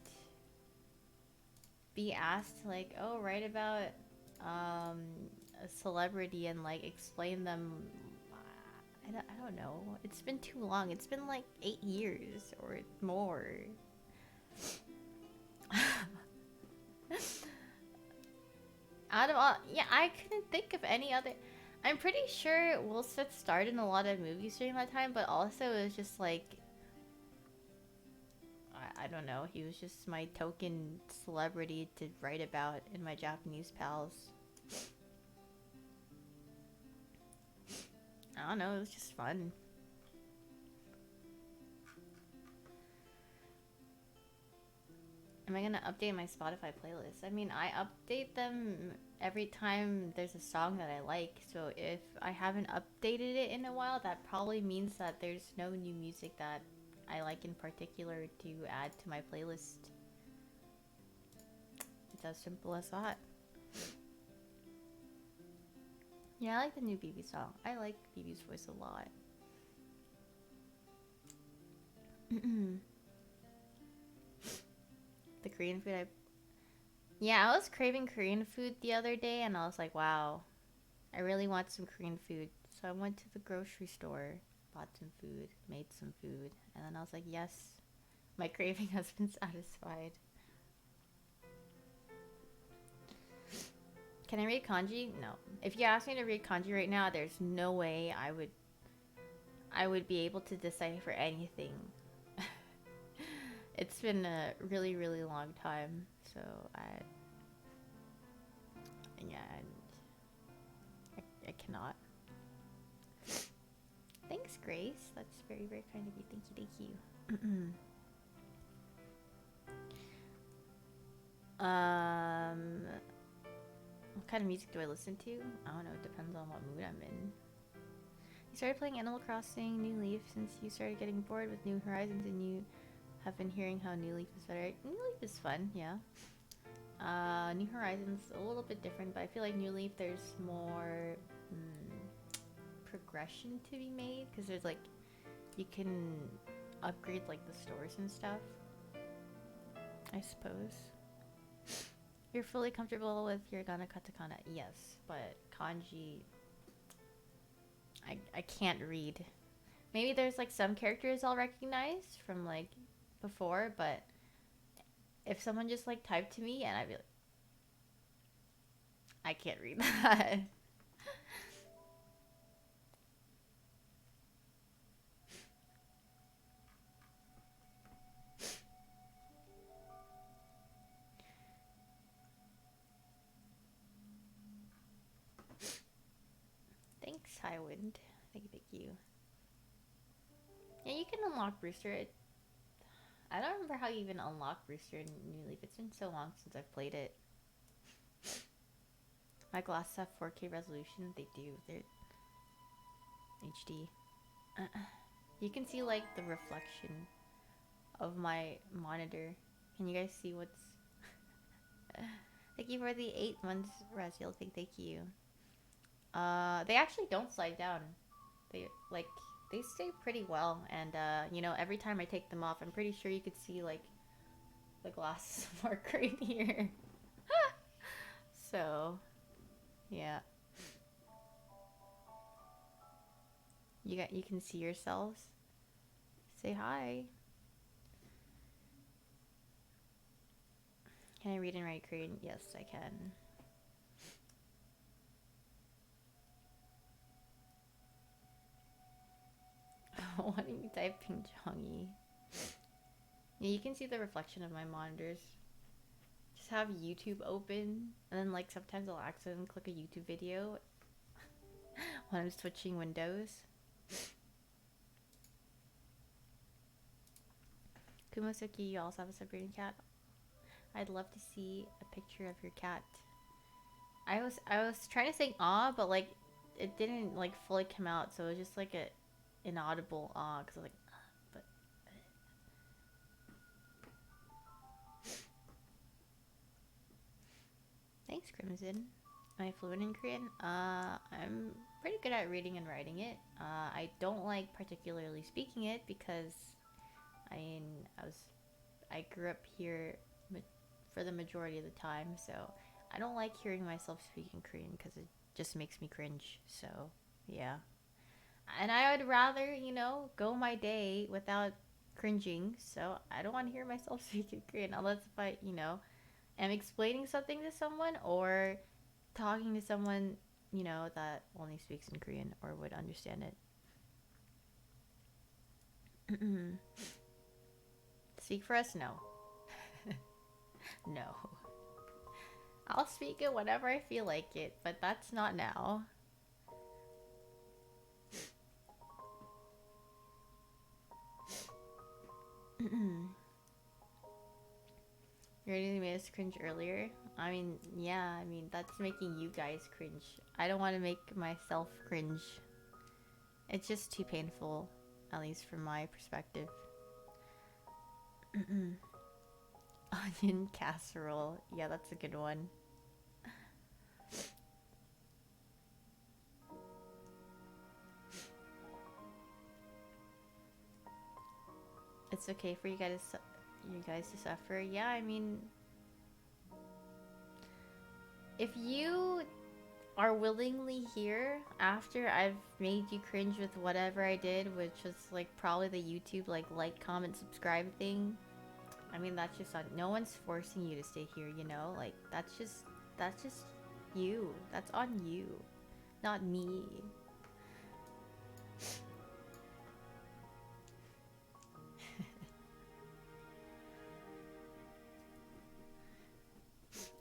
be asked like, oh, write about um a celebrity and like explain them. I don't know. It's been too long. It's been like 8 years or more. Out of all, yeah, I couldn't think of any other. I'm pretty sure Will Smith starred in a lot of movies during that time, but also it was just like, I don't know. He was just my token celebrity to write about in my Japanese pals. I don't know. It was just fun. Am I gonna update my Spotify playlist? I mean, I update them every time there's a song that I like. So if I haven't updated it in a while, that probably means that there's no new music that I like in particular to add to my playlist. It's as simple as that. Yeah, I like the new BB song. I like BB's voice a lot. The Korean food Yeah, I was craving Korean food the other day and I was like, wow, I really want some Korean food. So I went to the grocery store, bought some food, made some food, and then I was like, yes, my craving has been satisfied. Can I read kanji? No. If you ask me to read kanji right now, there's no way I would be able to decipher anything. It's been a really, really long time, so yeah, I cannot. Thanks, Grace. That's very, very kind of you. Thank you, thank you. What kind of music do I listen to? I don't know. It depends on what mood I'm in. You started playing Animal Crossing New Leaf since you started getting bored with New Horizons, and you have been hearing how New Leaf is better. New Leaf is fun, yeah. New Horizons a little bit different, but I feel like New Leaf there's more progression to be made because there's like you can upgrade like the stores and stuff. I suppose. You're fully comfortable with hiragana, katakana, yes, but kanji I can't read. Maybe there's like some characters I'll recognize from like before, but if someone just like typed to me and I'd be like, I can't read that. Thanks, Highwind. Thank you. Yeah, you can unlock Brewster. I don't remember how you even unlock Brewster in New Leaf. It's been so long since I've played it. My glasses have 4K resolution. They do. They're HD. You can see like the reflection of my monitor. Can you guys see what's... Thank you for the 8 months, Raziel. Thank you. They actually don't slide down. They like they stay pretty well, and you know, every time I take them off, I'm pretty sure you could see like the glass mark right here. So, yeah. You can see yourselves. Say hi. Can I read and write Korean? Yes, I can. Why don't you type Ping Chongi? Yeah, you can see the reflection of my monitors. Just have YouTube open, and then like sometimes I'll accidentally click a YouTube video when I'm switching windows. Kumosuki, you also have a Siberian cat? I'd love to see a picture of your cat. I was trying to say ah, but like it didn't like fully come out, so it was just like a inaudible because I was like, but thanks, Crimson. Am I fluent in Korean? I'm pretty good at reading and writing it. I don't like particularly speaking it because I mean, I grew up here for the majority of the time, so I don't like hearing myself speaking Korean because it just makes me cringe. So, yeah. And I would rather, go my day without cringing. So I don't want to hear myself speaking Korean unless if I, am explaining something to someone or talking to someone, that only speaks in Korean or would understand it. Speak for us? No. No. I'll speak it whenever I feel like it, but that's not now. You already made us cringe earlier. I mean, yeah, that's making you guys cringe. I don't want to make myself cringe. It's just too painful, at least from my perspective. Onion casserole. Yeah, that's a good one. It's okay for you guys to suffer. Yeah, I mean, if you are willingly here after I've made you cringe with whatever I did, which was like probably the YouTube like, comment, subscribe thing. I mean, that's just on, no one's forcing you to stay here, like that's just you. That's on you, not me.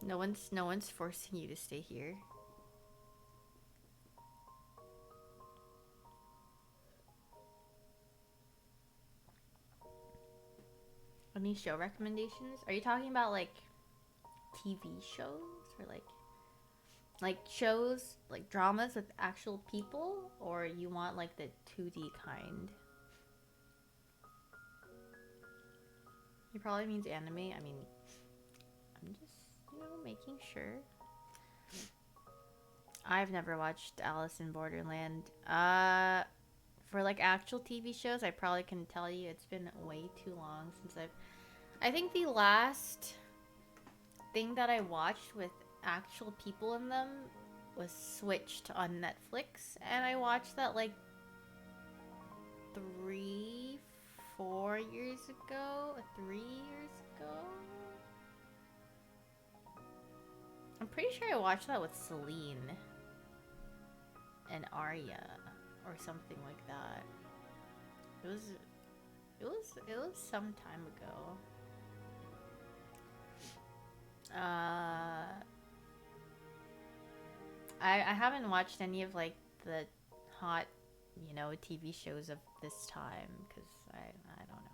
No one's forcing you to stay here. Any show recommendations? Are you talking about like TV shows or like shows, like dramas with actual people, or you want like the 2D kind? He probably means anime. I mean, I'm just, making sure. I've never watched Alice in Borderland. For like actual TV shows, I probably can tell you it's been way too long since I think the last thing that I watched with actual people in them was Switched on Netflix, and I watched that like 3 years ago. I'm pretty sure I watched that with Celine and Arya or something like that. It was some time ago. I haven't watched any of like the hot, TV shows of this time because I don't know.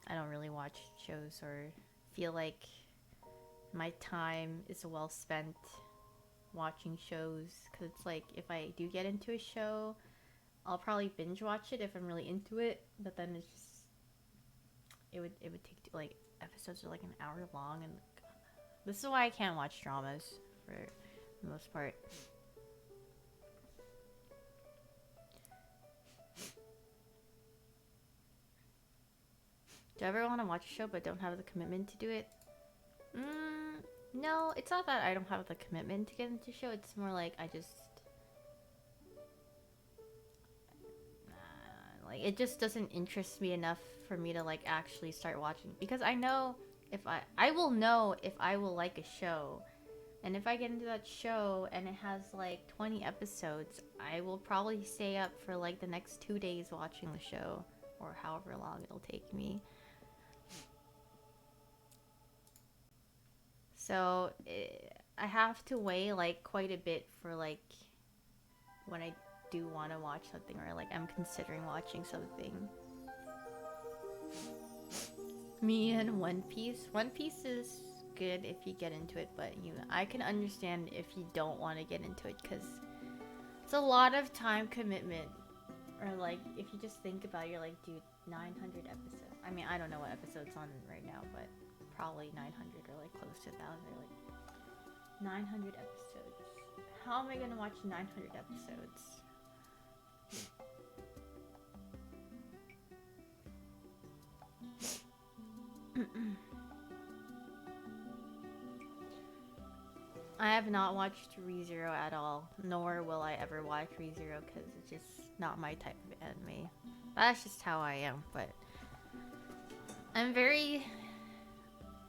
I don't really watch shows or feel like my time is well spent watching shows because it's like if I do get into a show, I'll probably binge watch it if I'm really into it, but then it's just it would take like episodes are like an hour long, and this is why I can't watch dramas for the most part. Do you ever want to watch a show but don't have the commitment to do it? No, it's not that I don't have the commitment to get into a show. It's more like I just like it just doesn't interest me enough for me to like actually start watching, because I know if I will know if I will like a show. And if I get into that show and it has like 20 episodes, I will probably stay up for like the next 2 days watching the show, or however long it'll take me. So I have to weigh like quite a bit for like when I do want to watch something, or like I'm considering watching something. Me and One Piece. One Piece is good if you get into it, but I can understand if you don't want to get into it because it's a lot of time commitment. Or like, if you just think about it, you're like, dude, 900 episodes. I mean, I don't know what episode's on right now, but probably 900 or like close to 1,000 or like 900 episodes. How am I gonna watch 900 episodes? I have not watched ReZero at all, nor will I ever watch ReZero because it's just not my type of anime. That's just how I am, but I'm very,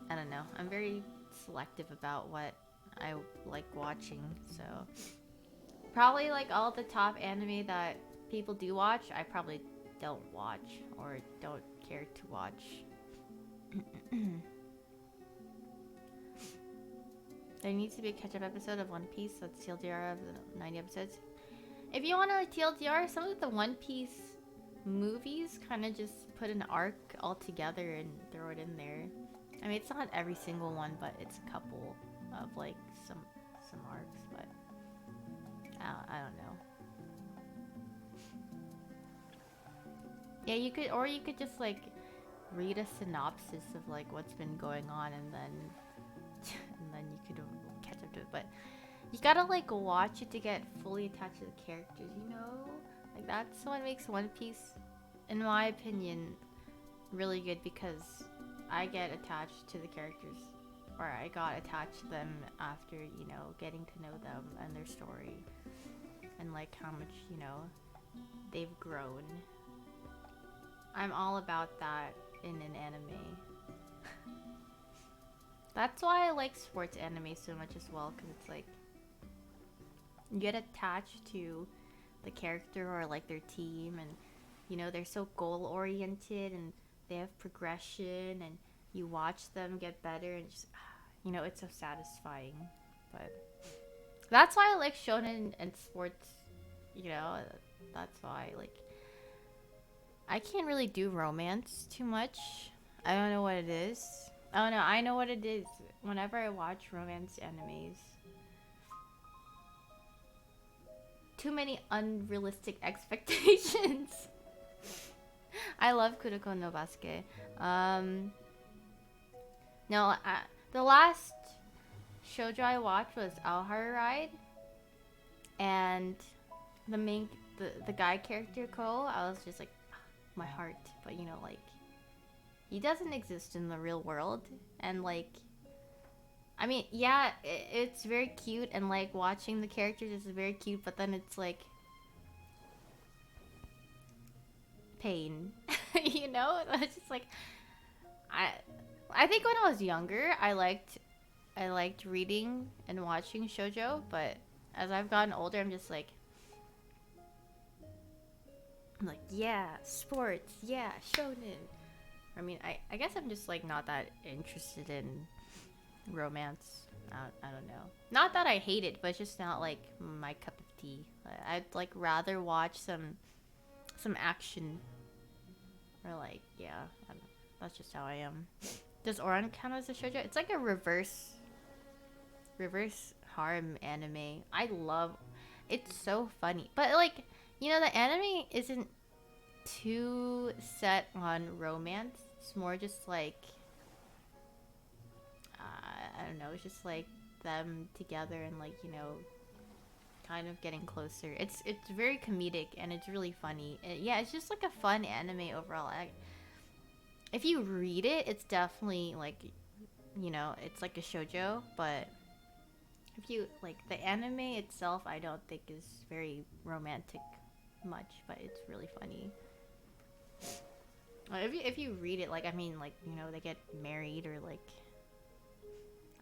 I don't know, I'm very selective about what I like watching, so probably like all the top anime that people do watch, I probably don't watch or don't care to watch. There needs to be a catch-up episode of One Piece. That's TLDR of the 90 episodes. If you want to TLDR, some of the One Piece movies kind of just put an arc all together and throw it in there. I mean, it's not every single one, but it's a couple of like some arcs. But I don't know. Yeah, you could, or you could just like read a synopsis of like what's been going on, and then you could catch up to it. But you gotta like watch it to get fully attached to the characters, you know? Like that's what makes One Piece, in my opinion, really good, because I get attached to the characters, or I got attached to them after, you know, getting to know them and their story, and like how much, you know, they've grown. I'm all about that in an anime. That's why I like sports anime so much as well, because it's like you get attached to the character or like their team, and you know, they're so goal oriented and they have progression, and you watch them get better, and just, you know, it's so satisfying. But that's why I like shonen and sports, you know. That's why, like, I can't really do romance too much. I don't know what it is. Oh no, I know what it is. Whenever I watch romance animes, too many unrealistic expectations. I love Kuroko no Basuke. No, the last shoujo I watched was Aoharu Ride, and the guy character Ko, I was just like, my heart. But you know, like, he doesn't exist in the real world, and like, I mean, yeah, it's very cute, and like watching the characters is very cute, but then it's like pain. You know, it's just like, I think when I was younger, I liked reading and watching shoujo, but as I've gotten older, I'm like, yeah, sports, yeah, shonen. I mean, I guess I'm just like not that interested in romance. I don't know. Not that I hate it, but it's just not like my cup of tea. I'd like rather watch some action, or like, yeah, I don't know. That's just how I am. Does Oran count as a shoujo? It's like a reverse harem anime. I love. It's so funny, but like, you know, the anime isn't too set on romance. It's more just like, I don't know, it's just like them together and like, you know, kind of getting closer. It's very comedic and it's really funny. Yeah, it's just like a fun anime overall. If you read it, it's definitely like, you know, it's like a shoujo, but if you like the anime itself, I don't think is very romantic much, but it's really funny. If you read it, like, I mean, like, you know, they get married, or like,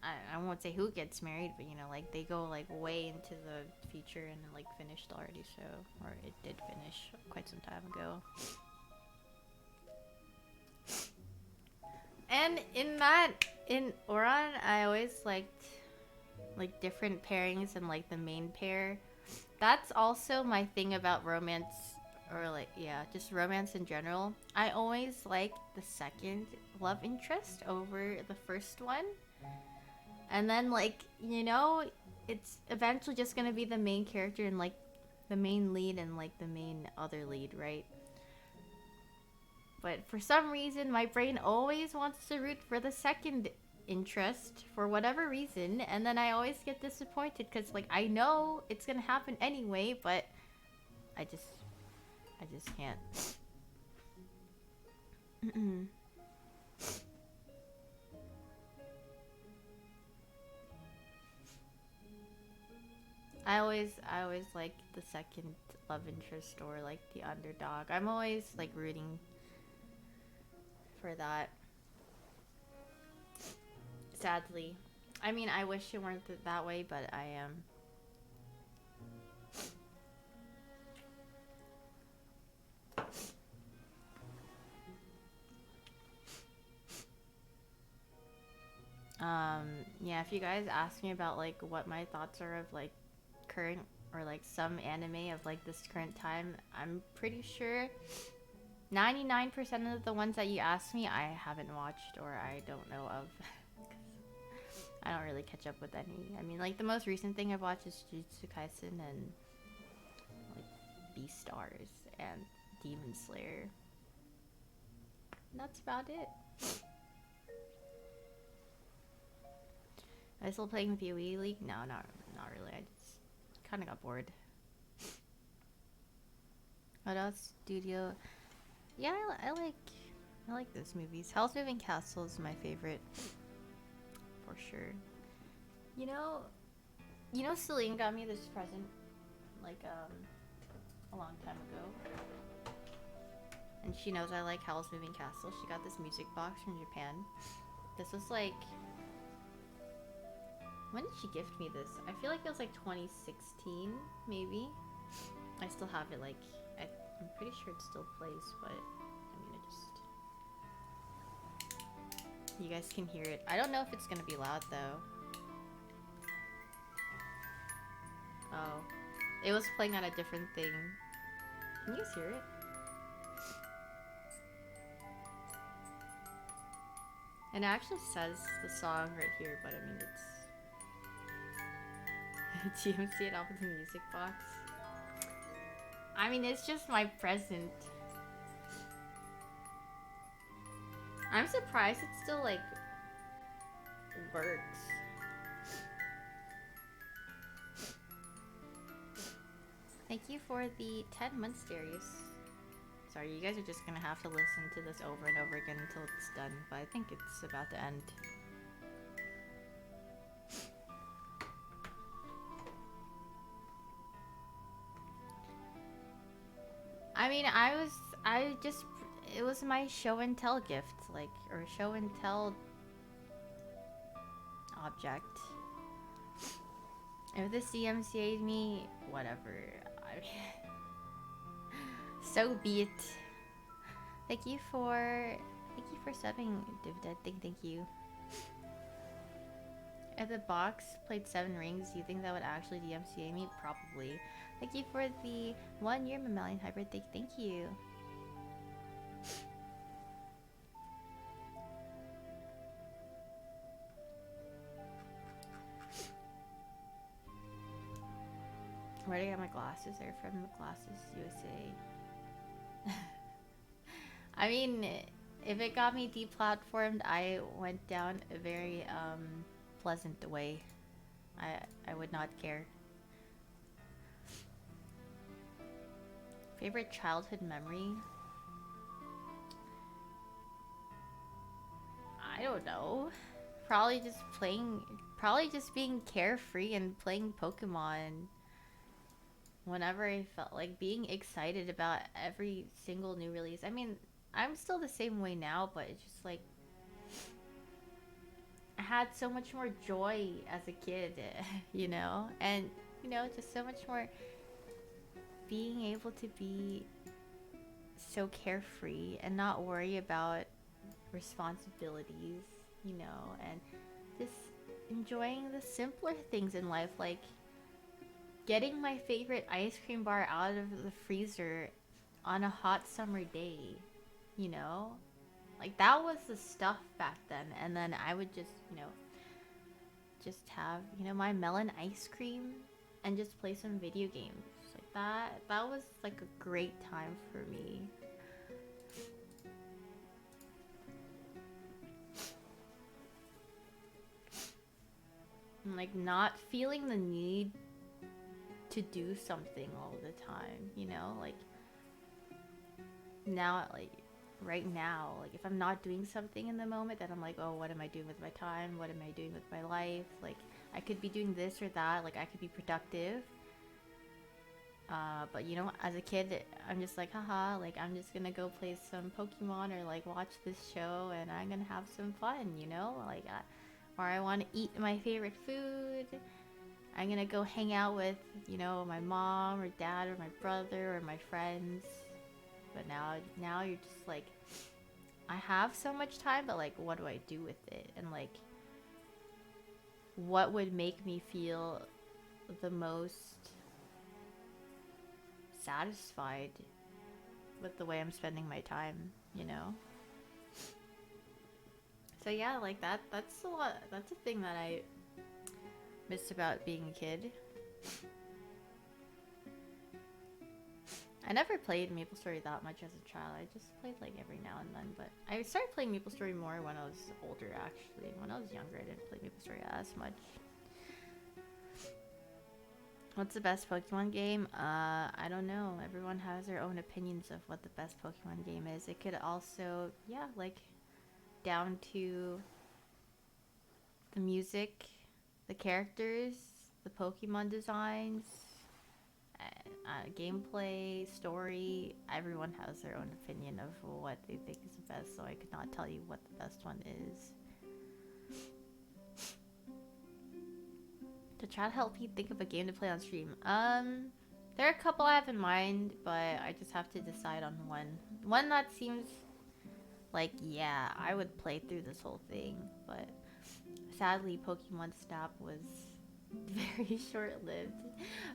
I won't say who gets married, but you know, like, they go like way into the future and like finished already, so, or it did finish quite some time ago. And in Oran, I always liked like different pairings and like the main pair. That's also my thing about romance, or like, yeah, just romance in general. I always like the second love interest over the first one. And then, like, you know, it's eventually just gonna be the main character, and like the main lead and like the main other lead, right? But for some reason, my brain always wants to root for the second interest for whatever reason, and then I always get disappointed because like I know it's gonna happen anyway, but I just can't. I always like the second love interest or like the underdog. I'm always like rooting for that. Sadly. I mean, I wish it weren't that way, but I am. Yeah, if you guys ask me about like what my thoughts are of like current or like some anime of like this current time, I'm pretty sure 99% of the ones that you asked me I haven't watched or I don't know of. I don't really catch up with any. I mean, like the most recent thing I've watched is Jujutsu Kaisen and like Beastars and Demon Slayer. And that's about it. Am I still playing PoE League? No, not really. I just kind of got bored. What else? Studio. Yeah, I like those movies. Hell's Moving Castle is my favorite, for sure. You know, Celine got me this present, like a long time ago, and she knows I like Hell's Moving Castle. She got this music box from Japan. This was like, when did she gift me this? I feel like it was like 2016, maybe. I still have it, like, I'm pretty sure it still plays, but I'm gonna just... You guys can hear it. I don't know if it's gonna be loud, though. Oh. It was playing on a different thing. Can you guys hear it? And it actually says the song right here, but I mean, it's... GMC it off with the music box. I mean, it's just my present. I'm surprised it still, like, works. Thank you for the 10 months, Darius. Sorry, you guys are just gonna have to listen to this over and over again until it's done, but I think it's about to end. I mean, it was my show and tell gift, like, or show and tell object. If this DMCA'd me, whatever. I mean, so be it. Thank you for subbing, Dividend. Thank you. If the box played 7 rings, do you think that would actually DMCA me? Probably. Thank you for the 1 year mammalian hybrid. Thank you. Where did I get my glasses? They're from Glasses USA. I mean, if it got me deplatformed, I went down a very pleasant way. I would not care. Favorite childhood memory? I don't know. Probably just being carefree and playing Pokemon. Whenever I felt like being excited about every single new release. I mean, I'm still the same way now, but it's just like I had so much more joy as a kid, you know? And, you know, just so much more being able to be so carefree and not worry about responsibilities, you know, and just enjoying the simpler things in life, like getting my favorite ice cream bar out of the freezer on a hot summer day, you know? Like, that was the stuff back then. And then I would just, you know, just have, you know, my melon ice cream and just play some video games. Like, that was like a great time for me. And like not feeling the need to do something all the time, you know? Like now, like right now, like if I'm not doing something in the moment, then I'm like, oh, what am I doing with my time? What am I doing with my life? Like I could be doing this or that, like I could be productive. But you know, as a kid, I'm just like, haha, like I'm just gonna go play some Pokemon or like watch this show and I'm gonna have some fun, you know? Like, or I want to eat my favorite food. I'm gonna go hang out with, you know, my mom or dad or my brother or my friends. But now you're just like, I have so much time, but like, what do I do with it? And like, what would make me feel the most satisfied with the way I'm spending my time, you know? So yeah, like that's a lot, that's a thing that I miss about being a kid. I never played MapleStory that much as a child. I just played like every now and then, but I started playing MapleStory more when I was older actually. When I was younger, I didn't play MapleStory as much. What's the best Pokemon game? I don't know. Everyone has their own opinions of what the best Pokemon game is. It could also, yeah, like down to the music, the characters, the Pokemon designs, gameplay, story. Everyone has their own opinion of what they think is the best, so I could not tell you what the best one is. To try to help you think of a game to play on stream. There are a couple I have in mind, but I just have to decide on one. One that seems like, yeah, I would play through this whole thing, but sadly, Pokemon Snap was very short-lived.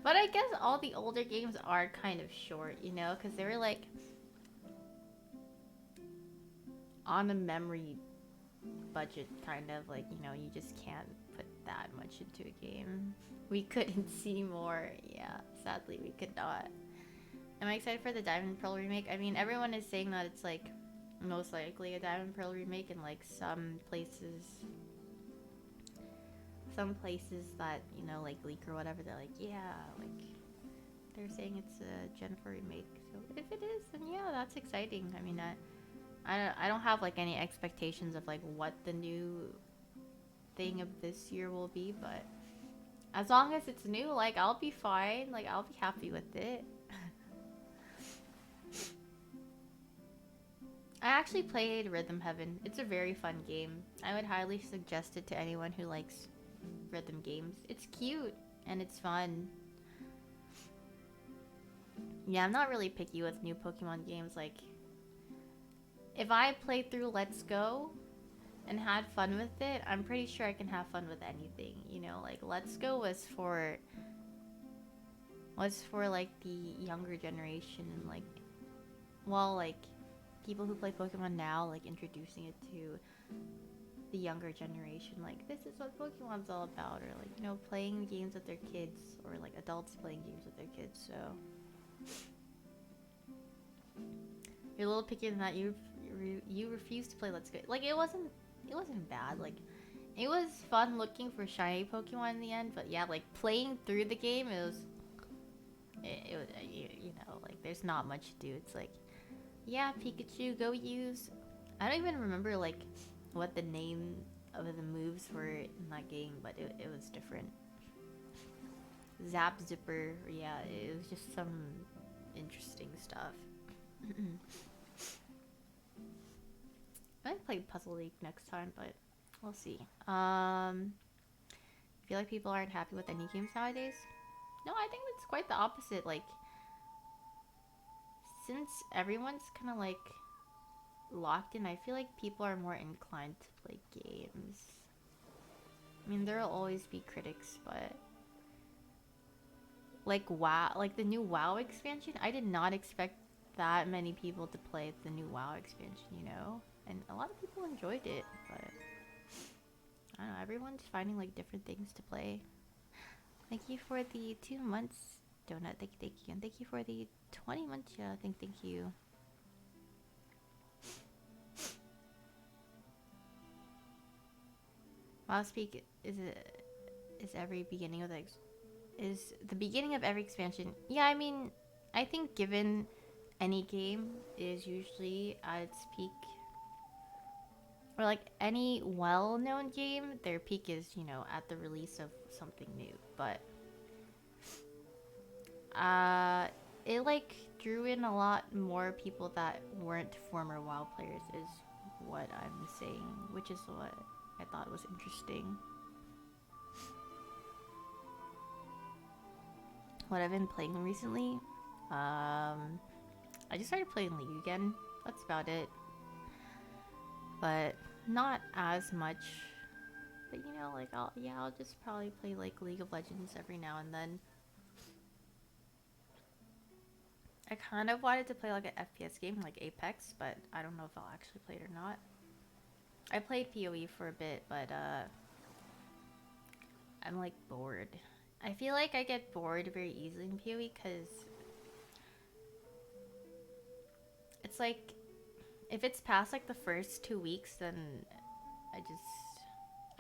But I guess all the older games are kind of short, you know, because they were like on a memory budget, kind of like, you know, you just can't put that much into a game. We couldn't see more. Yeah, sadly, we could not. Am I excited for the Diamond and Pearl remake? I mean, everyone is saying that it's like most likely a Diamond and Pearl remake, and like some places that, you know, like leak or whatever, they're like, yeah, like they're saying it's a Jennifer remake. So if it is, then yeah, that's exciting. I mean, I don't have like any expectations of like what the new thing of this year will be, but as long as it's new, like I'll be fine. Like I'll be happy with it. I actually played Rhythm Heaven. It's a very fun game. I would highly suggest it to anyone who likes rhythm games. It's cute and it's fun. Yeah, I'm not really picky with new Pokemon games. Like, if I played through Let's Go and had fun with it, I'm pretty sure I can have fun with anything. You know, like Let's Go was for like the younger generation and like, well, like people who play Pokemon now, like introducing it to the younger generation. Like, this is what Pokemon's all about, or like, you know, playing games with their kids, or like adults playing games with their kids. So you're a little pickier than that. You refused to play Let's Go. Like, it wasn't bad. Like, it was fun looking for shiny Pokemon in the end, but yeah, like playing through the game, it was you know, like there's not much to do. It's like, yeah, Pikachu, go use. I don't even remember like what the name of the moves were in that game, but it was different. Zap Zipper, yeah, it was just some interesting stuff. I might play Puzzle League next time, but we'll see. I feel like people aren't happy with any games nowadays. No, I think it's quite the opposite. Like, since everyone's kind of like locked in, I feel like people are more inclined to play games. I mean, there'll always be critics, but like WoW, like the new WoW expansion, I did not expect that many people to play the new WoW expansion, you know? And a lot of people enjoyed it, but I don't know, everyone's finding like different things to play. Thank you for the 2 months, Donut, thank you. And thank you for the 20 months. Yeah, thank you. WoW Speak is every beginning of is the beginning of every expansion. Yeah, I mean, I think given any game is usually at its peak, or like any well-known game, their peak is, you know, at the release of something new. But it like drew in a lot more people that weren't former WoW players, is what I'm saying, which is what I thought was interesting. What I've been playing recently, I just started playing League again. That's about it. But not as much. But you know, like I'll just probably play like League of Legends every now and then. I kind of wanted to play like an FPS game like Apex, but I don't know if I'll actually play it or not. I played PoE for a bit, but I'm like bored. I feel like I get bored very easily in PoE because it's like if it's past like the first 2 weeks, then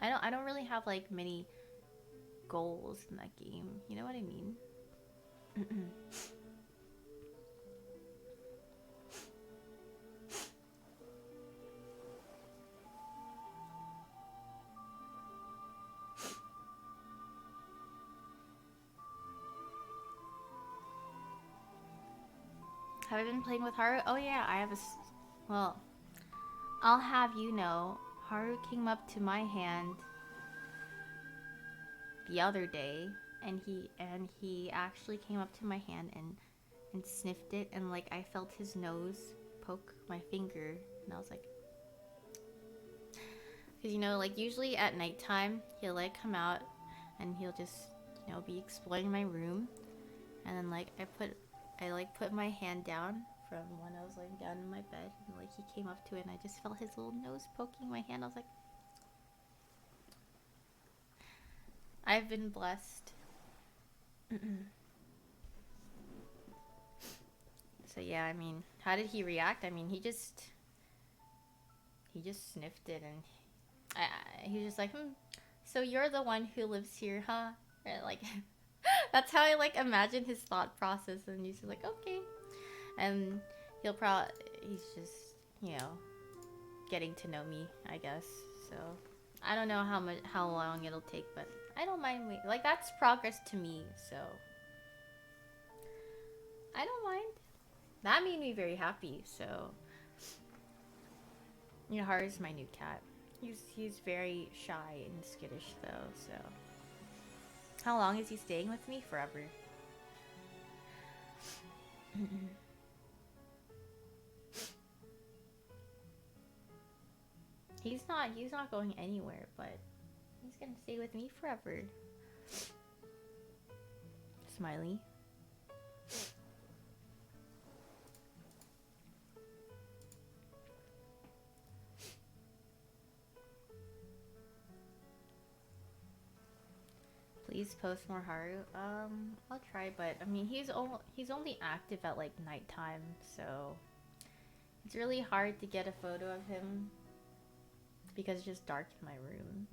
I don't really have like many goals in that game. You know what I mean? Have I been playing with Haru? Oh yeah, I have well, I'll have you know, Haru came up to my hand the other day, and he actually came up to my hand and sniffed it, and like I felt his nose poke my finger, and I was like, because you know, like usually at nighttime he'll like come out and he'll just, you know, be exploring my room, and then like I like put my hand down from when I was laying down in my bed, and like he came up to it, and I just felt his little nose poking my hand. I was like, I've been blessed. So yeah, I mean, how did he react? I mean, he just sniffed it, and he was just like, so you're the one who lives here, huh? Or like, that's how I like imagine his thought process, and he's like, okay, and he's just, you know, getting to know me, I guess. So I don't know how long it'll take, but I don't mind waiting. Like that's progress to me, so I don't mind. That made me very happy. So you know, Haru's my new cat. He's very shy and skittish though. So how long is he staying with me? Forever. He's not going anywhere, but he's gonna stay with me forever. Smiley. Please post more Haru. I'll try, but I mean he's only active at like nighttime, so it's really hard to get a photo of him because it's just dark in my room.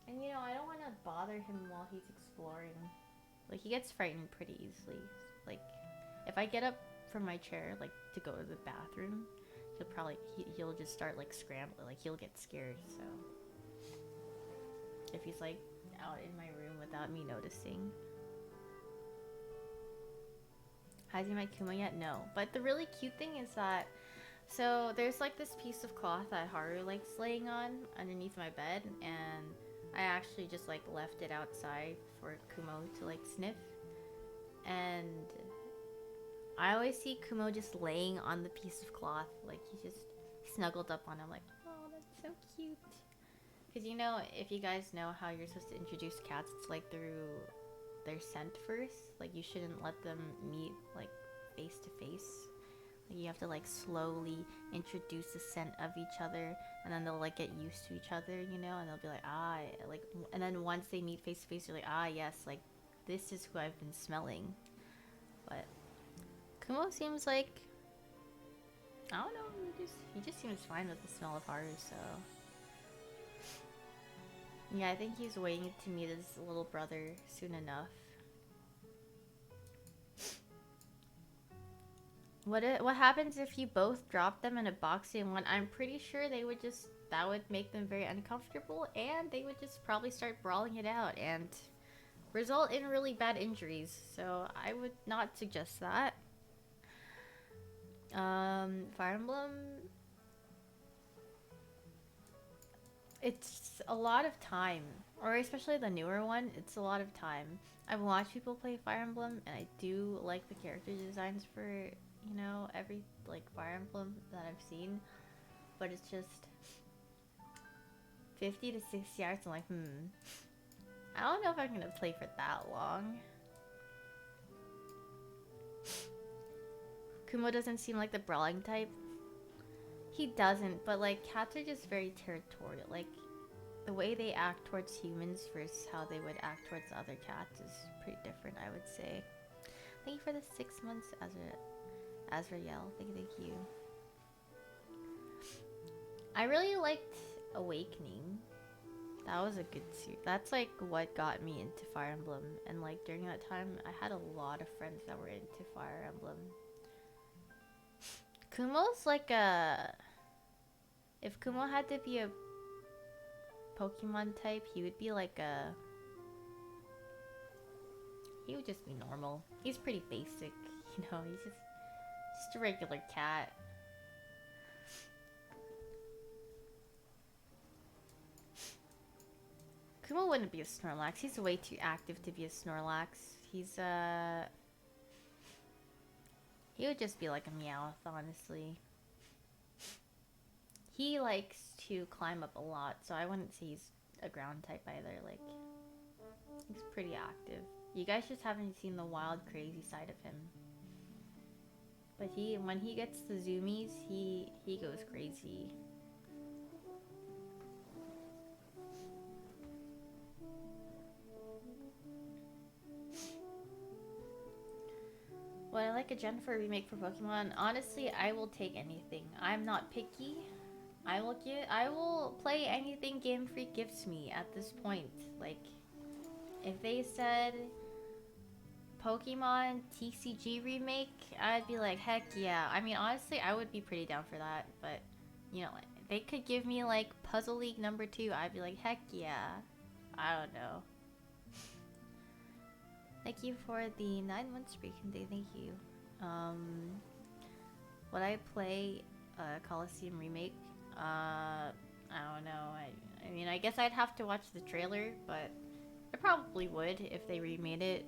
And you know, I don't want to bother him while he's exploring. Like he gets frightened pretty easily. Like if I get up from my chair like to go to the bathroom, he'll just start like scrambling. Like he'll get scared. So if he's like out in my room without me noticing. Has he met Kuma yet? No. But the really cute thing is that, so there's like this piece of cloth that Haru likes laying on underneath my bed, and I actually just like left it outside for Kumo to like sniff. And I always see Kumo just laying on the piece of cloth, like he just snuggled up on him, like, oh, that's so cute. Because you know, if you guys know how you're supposed to introduce cats, it's like through their scent first. Like you shouldn't let them meet like face to face. Like you have to like slowly introduce the scent of each other, and then they'll like get used to each other, you know, and they'll be like, like, and then once they meet face to face, you're like, yes, like this is who I've been smelling. But Kumo seems like, I don't know, he just seems fine with the smell of Haru, so yeah, I think he's waiting to meet his little brother soon enough. What happens if you both drop them in a boxing one? I'm pretty sure they would just, that would make them very uncomfortable, and they would just probably start brawling it out and result in really bad injuries. So I would not suggest that. Fire Emblem, it's a lot of time, or especially the newer one, it's a lot of time. I've watched people play Fire Emblem, and I do like the character designs for, you know, every, like, Fire Emblem that I've seen, but it's just 50 to 60 hours. I'm like, I don't know if I'm gonna play for that long. Kumo doesn't seem like the brawling type. He doesn't, but like, cats are just very territorial. Like, the way they act towards humans versus how they would act towards other cats is pretty different, I would say. Thank you for the 6 months, Azrael. Thank you. I really liked Awakening. That was a good suit. That's like what got me into Fire Emblem. And like during that time, I had a lot of friends that were into Fire Emblem. Kumo's like a... If Kumo had to be a Pokemon type, he would be like a... He would just be normal. He's pretty basic, you know, he's just a regular cat. Kumo wouldn't be a Snorlax. He's way too active to be a Snorlax. He's he would just be like a Meowth, honestly. He likes to climb up a lot, so I wouldn't say he's a ground type either. Like, he's pretty active. You guys just haven't seen the wild, crazy side of him. But when he gets the zoomies, he goes crazy. Would I like a Gen 4 remake for Pokemon? Honestly, I will take anything. I'm not picky. I will play anything Game Freak gives me at this point. Like, if they said Pokemon TCG remake, I'd be like, heck yeah. I mean, honestly, I would be pretty down for that. But, you know, they could give me like Puzzle League #2. I'd be like, heck yeah. I don't know. Thank you for the 9 months freaking day. Thank you. Would I play Coliseum remake? I don't know. I mean, I guess I'd have to watch the trailer, but I probably would if they remade it.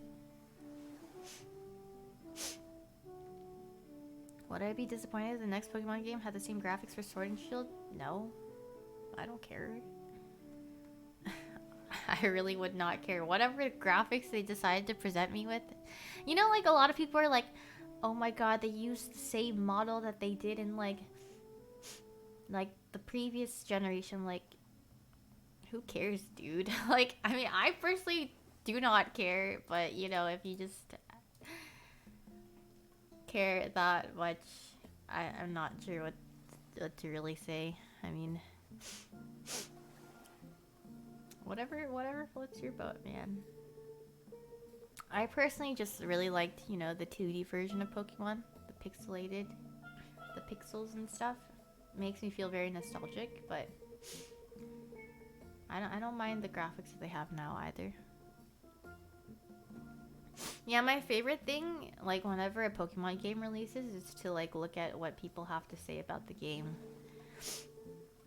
Would I be disappointed if the next Pokemon game had the same graphics for Sword and Shield? No. I don't care. I really would not care. Whatever graphics they decide to present me with. You know, like, a lot of people are like, oh my god, they used the same model that they did in, like the previous generation. Like, who cares, dude? Like, I mean, I personally do not care, but, you know, if you just care that much, I'm not sure what to really say. I mean, whatever floats your boat, man. I personally just really liked, you know, the 2D version of Pokemon, the pixelated, the pixels and stuff. It makes me feel very nostalgic, but I don't mind the graphics that they have now either. Yeah, my favorite thing, like, whenever a Pokemon game releases, is to, like, look at what people have to say about the game.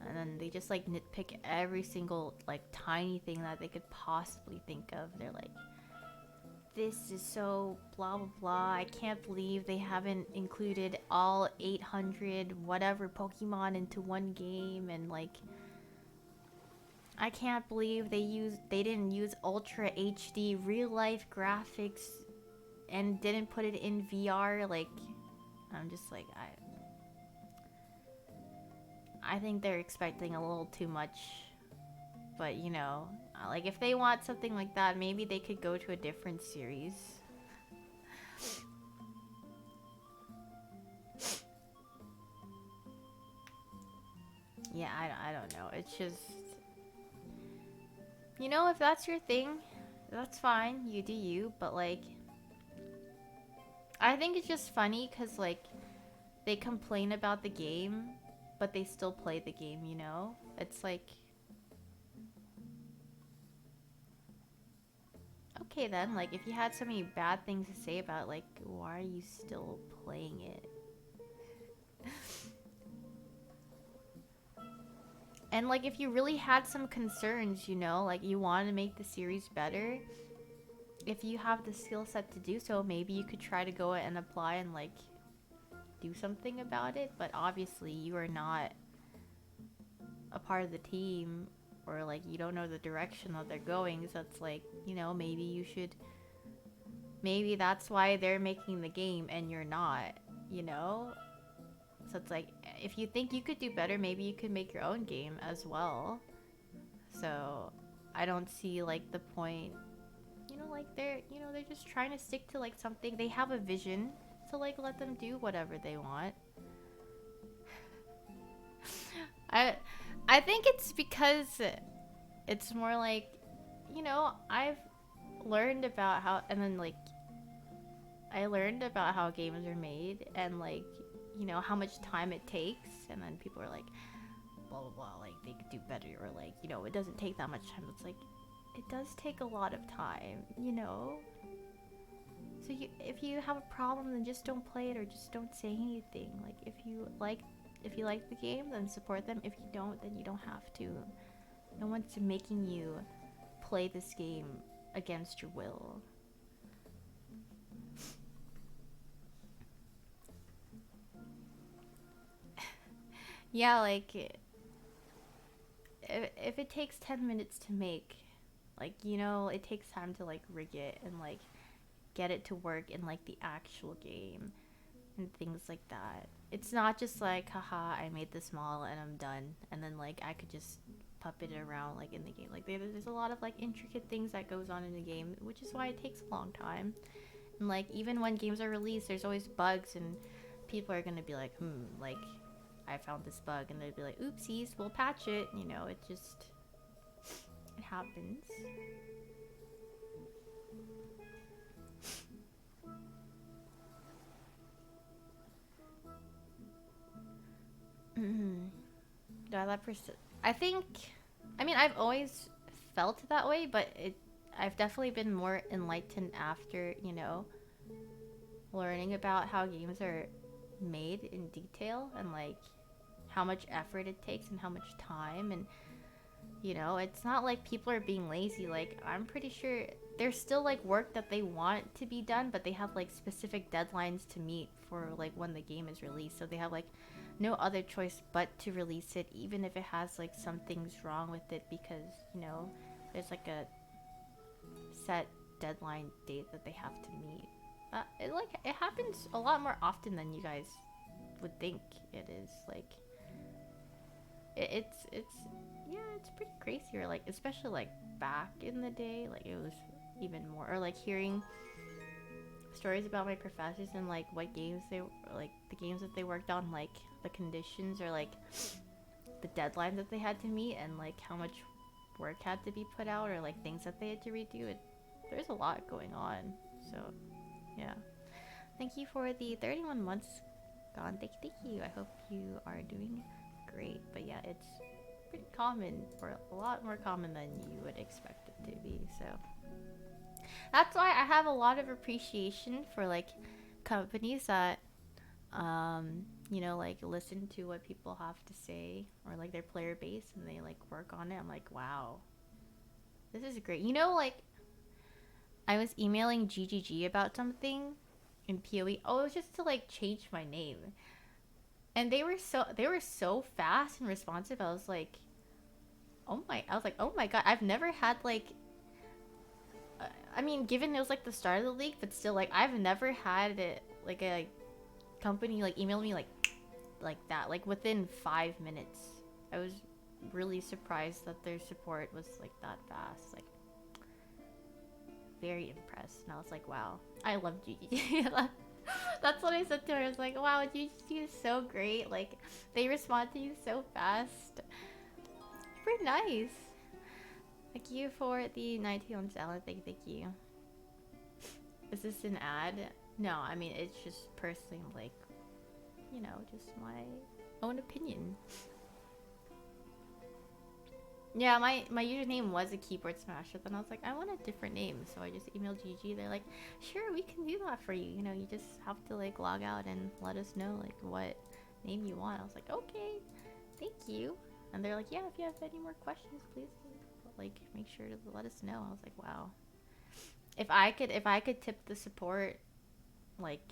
And then they just, like, nitpick every single, like, tiny thing that they could possibly think of. They're like, this is so blah blah blah. I can't believe they haven't included all 800 whatever Pokemon into one game, and like, I can't believe they didn't use Ultra HD real life graphics and didn't put it in VR. Like, I'm just like, I think they're expecting a little too much But you know, like if they want something like that, maybe they could go to a different series. Yeah, I don't know. It's just, you know, if that's your thing, that's fine. You do you. But like, I think it's just funny because like they complain about the game, but they still play the game. You know, it's like, okay then. Like if you had so many bad things to say about it, like, why are you still playing it? And like if you really had some concerns, you know, like you want to make the series better, if you have the skill set to do so, maybe you could try to go and apply and like do something about it. But obviously you are not a part of the team, or like you don't know the direction that they're going. So it's like, you know, maybe you should, maybe that's why they're making the game and you're not, you know. So it's like, if you think you could do better, maybe you could make your own game as well. So I don't see like the point, you know, like they're just trying to stick to like something. They have a vision, so like let them do whatever they want. I I think it's because it's more like, you know, I've learned about how, and then like I learned about how games are made, and like, you know, how much time it takes, and then people are like, blah blah blah, like they could do better, or like, you know, it doesn't take that much time. It's like, it does take a lot of time, you know. So if you have a problem, then just don't play it, or just don't say anything. Like if you like the game, then support them. If you don't, then you don't have to. No one's making you play this game against your will. Yeah, like if it takes 10 minutes to make, like, you know, it takes time to like rig it and like get it to work in like the actual game and things like that. It's not just like, haha, I made this model and I'm done, and then like I could just puppet it around like in the game. Like there's a lot of like intricate things that goes on in the game, which is why it takes a long time. And like even when games are released, there's always bugs, and people are gonna be like, like I found this bug, and they'd be like, oopsies, we'll patch it. You know, it just, it happens. Yeah, that person. I think. I mean, I've always felt that way, but I've definitely been more enlightened after, you know, learning about how games are made in detail, and like how much effort it takes and how much time. And you know, it's not like people are being lazy. Like I'm pretty sure there's still like work that they want to be done, but they have like specific deadlines to meet for like when the game is released. So they have like no other choice but to release it, even if it has like some things wrong with it, because you know there's like a set deadline date that they have to meet. It happens a lot more often than you guys would think it is. Like it's yeah, it's pretty crazy. Or like especially like back in the day, like it was even more. Or like hearing stories about my professors and like what games they, like the games that they worked on, like the conditions or like the deadlines that they had to meet, and like how much work had to be put out, or like things that they had to redo. There's a lot going on. So yeah, thank you for the 31 months gone. Thank you. I hope you are doing great. But yeah, it's pretty common, or a lot more common than you would expect it to be. So that's why I have a lot of appreciation for like companies that you know, like listen to what people have to say, or like their player base, and they like work on it. I'm like, wow, this is great. You know, like I was emailing GGG about something in PoE. Oh, it was just to like change my name, and they were so fast and responsive. I was like, oh my god, I've never had like. I mean, given it was like the start of the league, but still, like I've never had it like a company like email me like that, like within 5 minutes. I was really surprised that their support was like that fast. Like, very impressed. And I was like, wow, I love GG. That's what I said to her. I was like, wow, GG is so great. Like, they respond to you so fast. Pretty nice. Thank you for the 19 on salad. Thank you. Is this an ad? No, I mean, it's just personally, like, you know, just my own opinion. Yeah, my username was a keyboard smasher. Then I was like, I want a different name. So I just emailed GG. They're like, sure, we can do that for you. You know, you just have to, like, log out and let us know, like, what name you want. I was like, okay, thank you. And they're like, yeah, if you have any more questions, please, like, make sure to let us know. I was like, wow. If I could tip the support, like,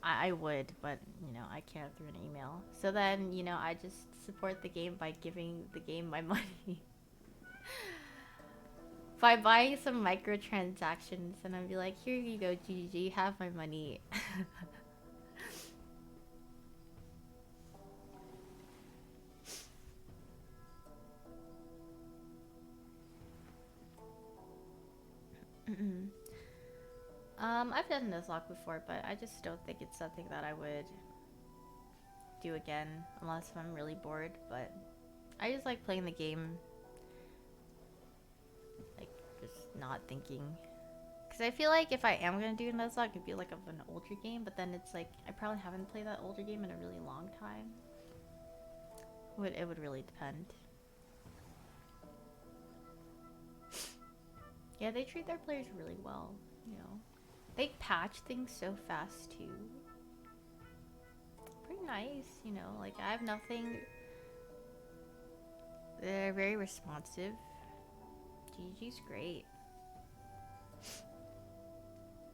I would, but, you know, I can't through an email. So then, you know, I just support the game by giving the game my money. By buying some microtransactions, and I'd be like, here you go, GG, have my money. I've done Nuzlocke before, but I just don't think it's something that I would do again unless I'm really bored. But I just like playing the game, like, just not thinking. Because I feel like if I am going to do a Nuzlocke, it'd be like of an older game, but then it's like, I probably haven't played that older game in a really long time. It would really depend. Yeah, they treat their players really well, you know. They patch things so fast too. Pretty nice, you know, like I have nothing. They're very responsive. GG's great.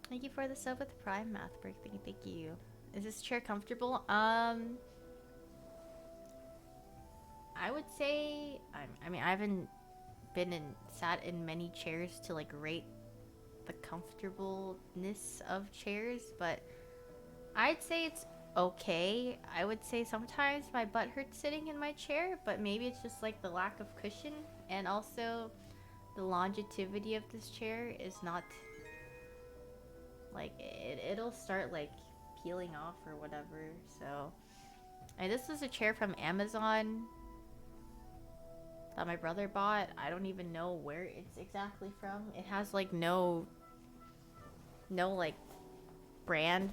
Thank you for the sub with Prime Math Break. Thank you. Is this chair comfortable? I would say I mean I haven't sat in many chairs to like rate the comfortableness of chairs, but I'd say it's okay. I would say sometimes my butt hurts sitting in my chair, but maybe it's just like the lack of cushion, and also the longevity of this chair is not like it'll start like peeling off or whatever. So, and this is a chair from Amazon that my brother bought. I don't even know where it's exactly from. It has like no like brand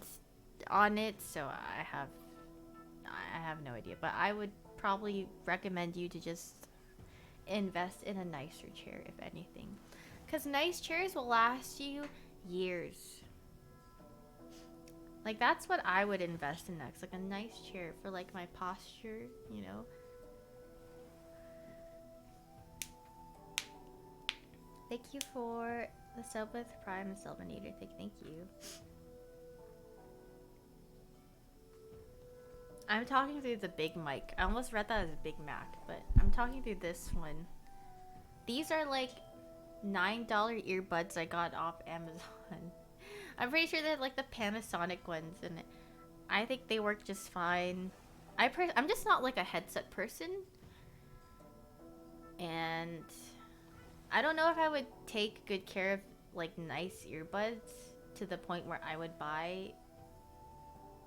on it, so I have no idea. But I would probably recommend you to just invest in a nicer chair, if anything, because nice chairs will last you years. Like that's what I would invest in next, like a nice chair for like my posture, you know. Thank you for the sub with Prime and Sylvanator. Thank you. I'm talking through the big mic. I almost read that as a Big Mac, but I'm talking through this one. These are like $9 earbuds I got off Amazon. I'm pretty sure they're like the Panasonic ones, and I think they work just fine. I'm just not like a headset person, and I don't know if I would take good care of like nice earbuds to the point where I would buy,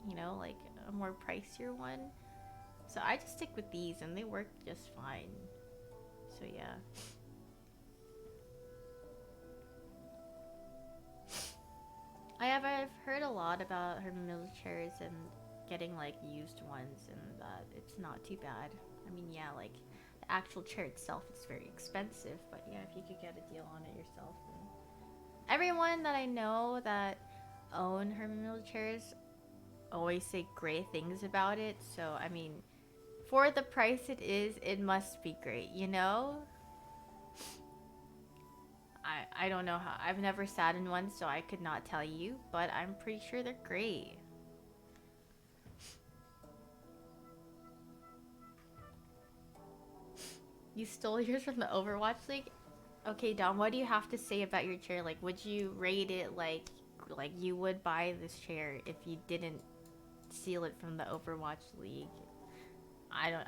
you know, like a more pricier one. So I just stick with these and they work just fine. So yeah. I've heard a lot about her chairs and getting like used ones, and that it's not too bad. I mean, yeah, like the actual chair itself is very expensive, but yeah, if you could get a deal on it yourself. And everyone that I know that own her chairs always say great things about it. So I mean, for the price it is, it must be great, you know? I don't know how. I've never sat in one, so I could not tell you, but I'm pretty sure they're great. You stole yours from the Overwatch League? Okay, Dom, what do you have to say about your chair? Like, would you rate it like you would buy this chair if you didn't steal it from the Overwatch League? I don't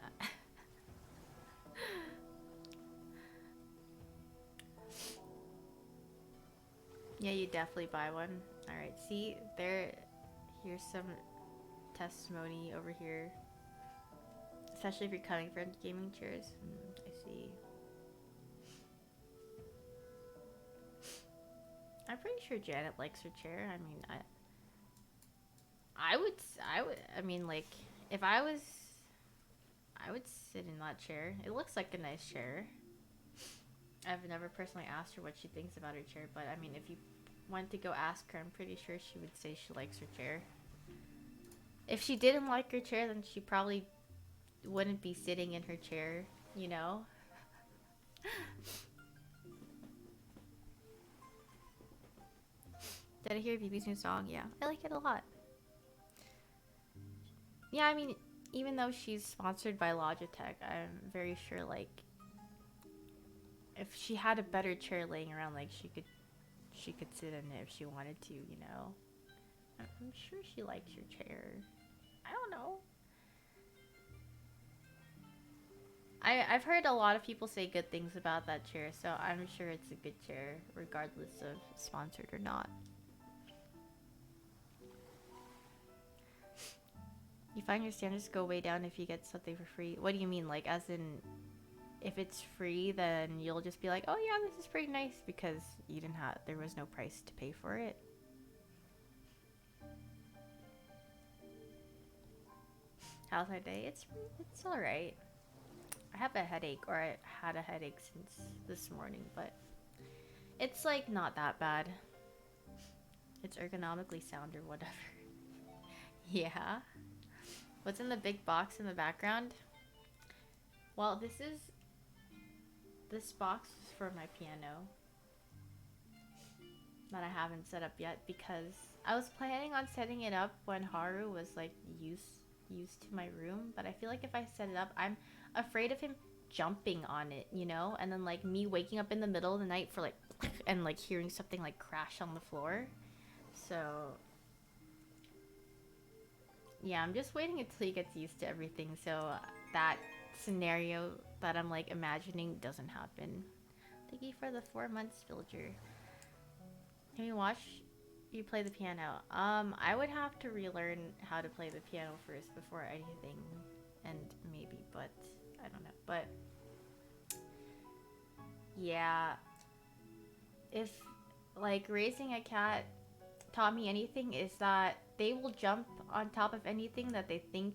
Yeah, you definitely buy one. Alright, see? Here's some testimony over here. Especially if you're coming from gaming chairs. I see. I'm pretty sure Janet likes her chair. I mean, I mean, like, if I was, I would sit in that chair. It looks like a nice chair. I've never personally asked her what she thinks about her chair, but I mean, if you went to go ask her, I'm pretty sure she would say she likes her chair. If she didn't like her chair, then she probably wouldn't be sitting in her chair, you know? Did I hear BB's new song? Yeah, I like it a lot. Yeah, I mean, even though she's sponsored by Logitech, I'm very sure, like, if she had a better chair laying around, like, she could sit in it if she wanted to, you know? I'm sure she likes your chair. I don't know. I've heard a lot of people say good things about that chair, so I'm sure it's a good chair, regardless of sponsored or not. You find your standards go way down if you get something for free. What do you mean? Like, as in, if it's free, then you'll just be like, oh yeah, this is pretty nice because you didn't have, there was no price to pay for it. How's my day? It's all right. I have a headache, or I had a headache since this morning, but it's like not that bad. It's ergonomically sound or whatever. Yeah. What's in the big box in the background? Well, this box is for my piano that I haven't set up yet because I was planning on setting it up when Haru was like used to my room, but I feel like if I set it up, I'm afraid of him jumping on it, you know? And then like me waking up in the middle of the night for like and like hearing something like crash on the floor. So yeah, I'm just waiting until he gets used to everything so that scenario that I'm like imagining doesn't happen. Thank you for the 4 months, villager. Can you watch you play the piano? I would have to relearn how to play the piano first before anything, and maybe, but I don't know. But yeah, if like raising a cat taught me anything, is that they will jump on top of anything that they think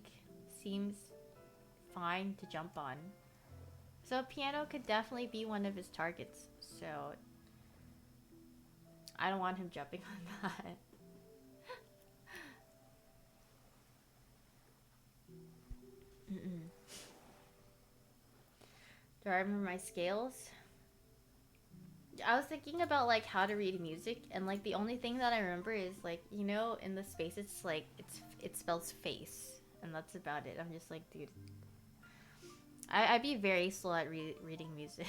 seems fine to jump on. So a piano could definitely be one of his targets. So I don't want him jumping on that. Do I remember my scales? I was thinking about like how to read music, and like the only thing that I remember is like, you know, in the space it's like it spells face, and that's about it. I'm just like, dude, I'd be very slow at reading music.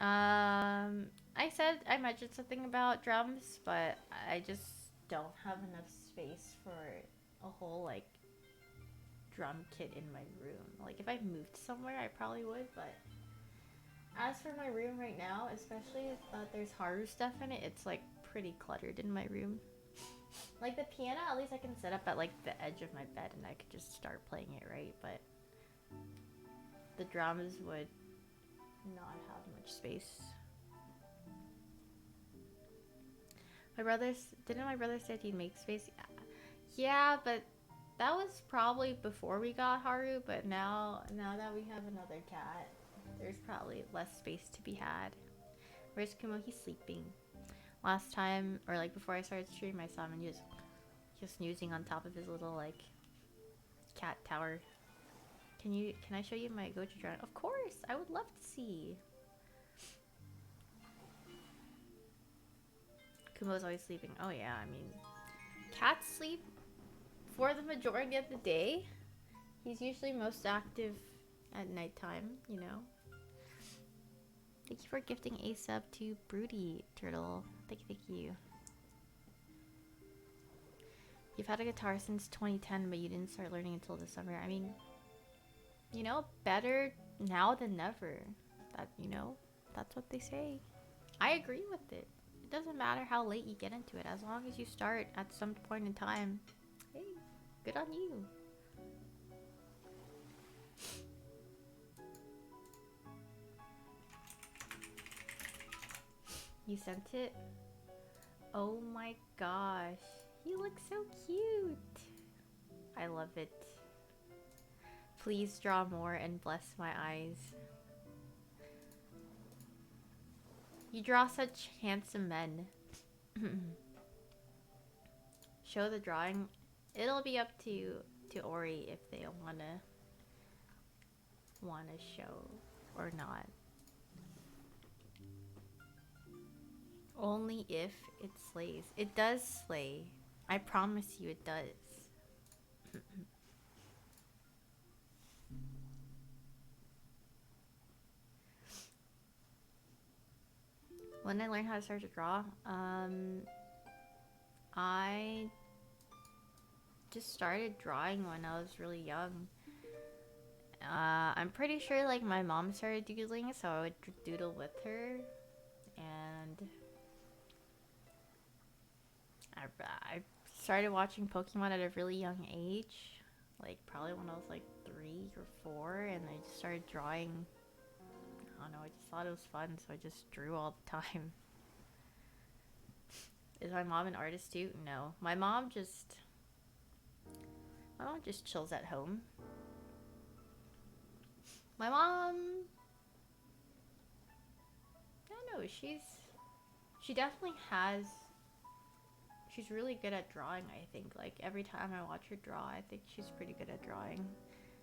I mentioned something about drums, but I just don't have enough space for a whole like drum kit in my room. Like if I moved somewhere, I probably would, but as for my room right now, especially if there's Haru stuff in it, it's like pretty cluttered in my room. Like the piano, at least I can set up at like the edge of my bed and I could just start playing it, right? But the drums would not have much space. Didn't my brother said he'd make space? Yeah, but that was probably before we got Haru, but now that we have another cat, there's probably less space to be had. Where's Kumo? He's sleeping. Last time, or like before I started streaming, I saw him and he was just snoozing on top of his little like cat tower. Can I show you my gochu drawing? Of course, I would love to see. Kumo's always sleeping. Oh yeah, I mean, cats sleep for the majority of the day. He's usually most active at nighttime, you know. Thank you for gifting a sub to Broody Turtle. Thank you. You've had a guitar since 2010, but you didn't start learning until this summer. I mean, you know, better now than never. That, you know. That's what they say. I agree with it. It doesn't matter how late you get into it, as long as you start at some point in time. Hey, good on you. You sent it? Oh my gosh. You look so cute. I love it. Please draw more and bless my eyes. You draw such handsome men. Show the drawing. It'll be up to Ori if they wanna show or not. Only if it slays. It does slay. I promise you it does. When I learned how to start to draw, I just started drawing when I was really young. I'm pretty sure like my mom started doodling, so I would doodle with her, and I started watching Pokemon at a really young age, like probably when I was like 3 or 4, and I just started drawing. I don't know, I just thought it was fun, so I just drew all the time. Is my mom an artist too? No. My mom just chills at home. My mom, I don't know, she definitely has, she's really good at drawing, I think. Like every time I watch her draw, I think she's pretty good at drawing.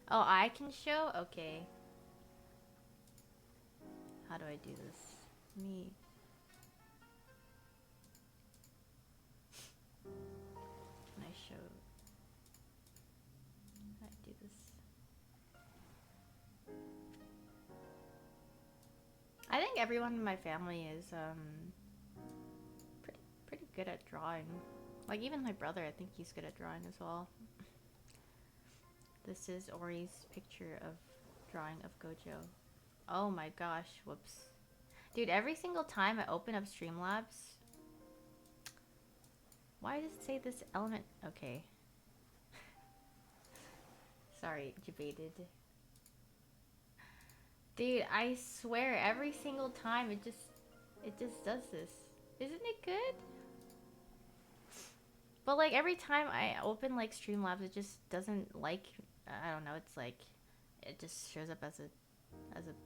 Oh, I can show? Okay. How do I do this? Me. Can I show? Can I do this? I think everyone in my family is pretty good at drawing. Like even my brother, I think he's good at drawing as well. This is Ori's picture of drawing of Gojo. Oh my gosh, whoops. Dude, every single time I open up Streamlabs, why does it say this element? Okay. Sorry, debated. Dude, I swear every single time it just does this. Isn't it good? But like every time I open like Streamlabs, it just doesn't like, I don't know, it's like it just shows up as a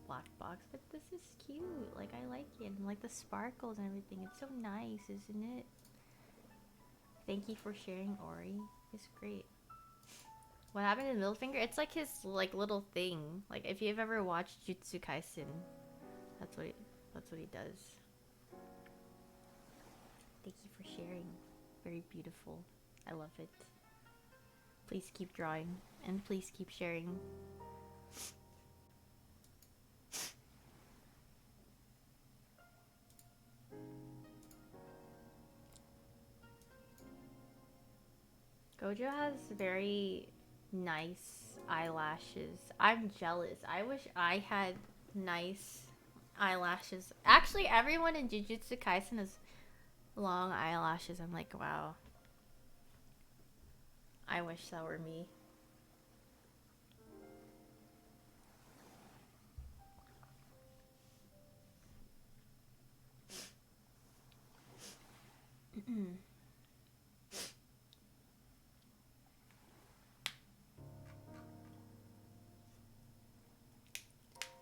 black box. But this is cute. Like I like it. And like the sparkles and everything. It's so nice, isn't it? Thank you for sharing, Ori. It's great. What happened to middle finger? It's like his like little thing. Like if you've ever watched Jujutsu Kaisen, that's what he does. Thank you for sharing. Very beautiful. I love it. Please keep drawing and please keep sharing. Gojo has very nice eyelashes. I'm jealous. I wish I had nice eyelashes. Actually, everyone in Jujutsu Kaisen has long eyelashes. I'm like, wow. I wish that were me.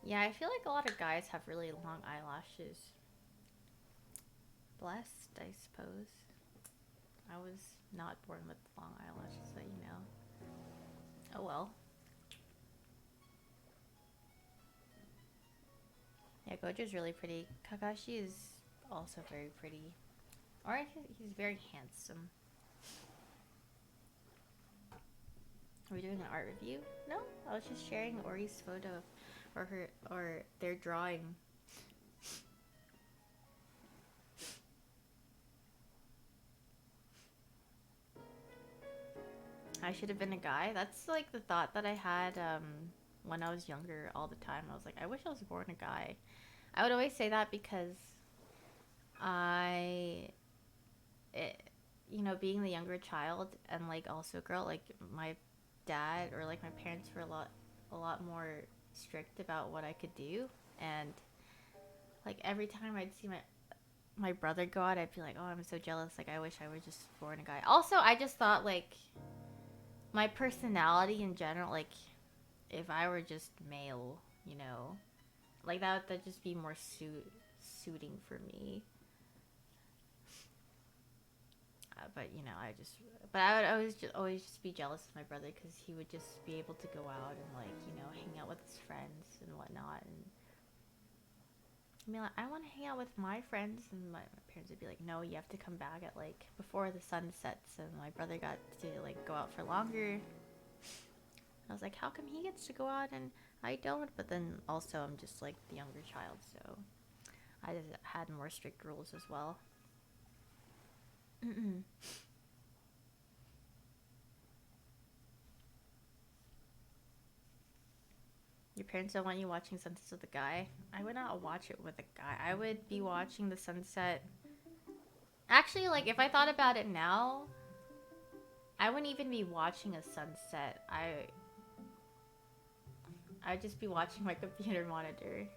Yeah, I feel like a lot of guys have really long eyelashes. Blessed, I suppose. I was not born with long eyelashes, so you know. Oh well. Yeah, Gojo's really pretty. Kakashi is also very pretty. Or he's very handsome. Are we doing an art review? No, I was just sharing Ori's photo, or their drawing. I should have been a guy. That's like the thought that I had when I was younger all the time. I was like, I wish I was born a guy. I would always say that because I, it, being the younger child and like also girl, like my dad or like my parents were a lot more strict about what I could do, and like every time I'd see my brother go out, I'd be like, oh, I'm so jealous. Like I wish I were just born a guy. Also, I just thought like my personality in general, like if I were just male, like that'd just be more suiting for me. But I just, but I would always just be jealous of my brother because he would just be able to go out and like hang out with his friends and whatnot, and I'd be like, I want to hang out with my friends, and my parents would be like, no, you have to come back at like before the sun sets, and my brother got to like go out for longer. I was like, how come he gets to go out and I don't? But then also I'm just like the younger child, so I just had more strict rules as well. Your parents don't want you watching sunsets with a guy? I would not watch it with a guy. I would be watching the sunset. Actually, like if I thought about it now, I wouldn't even be watching a sunset. I'd just be watching my computer monitor.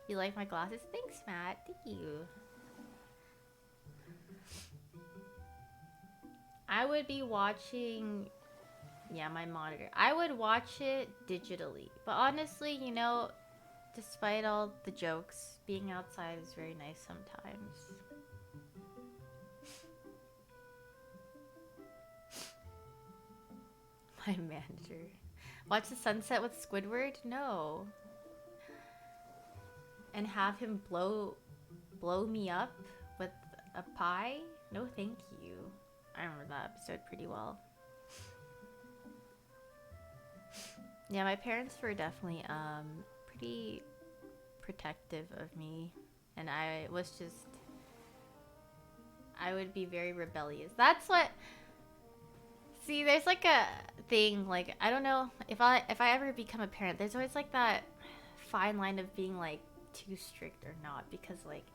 You like my glasses? Thanks, Matt. Thank you. I would be watching, yeah, my monitor. I would watch it digitally. But honestly, despite all the jokes, being outside is very nice sometimes. My manager. Watch the sunset with Squidward? No. And have him blow me up with a pie? No, thank you. I remember that episode pretty well. Yeah, my parents were definitely pretty protective of me, and I would be very rebellious. That's what. See, there's like a thing, like I don't know if I ever become a parent, there's always like that fine line of being like too strict or not, because like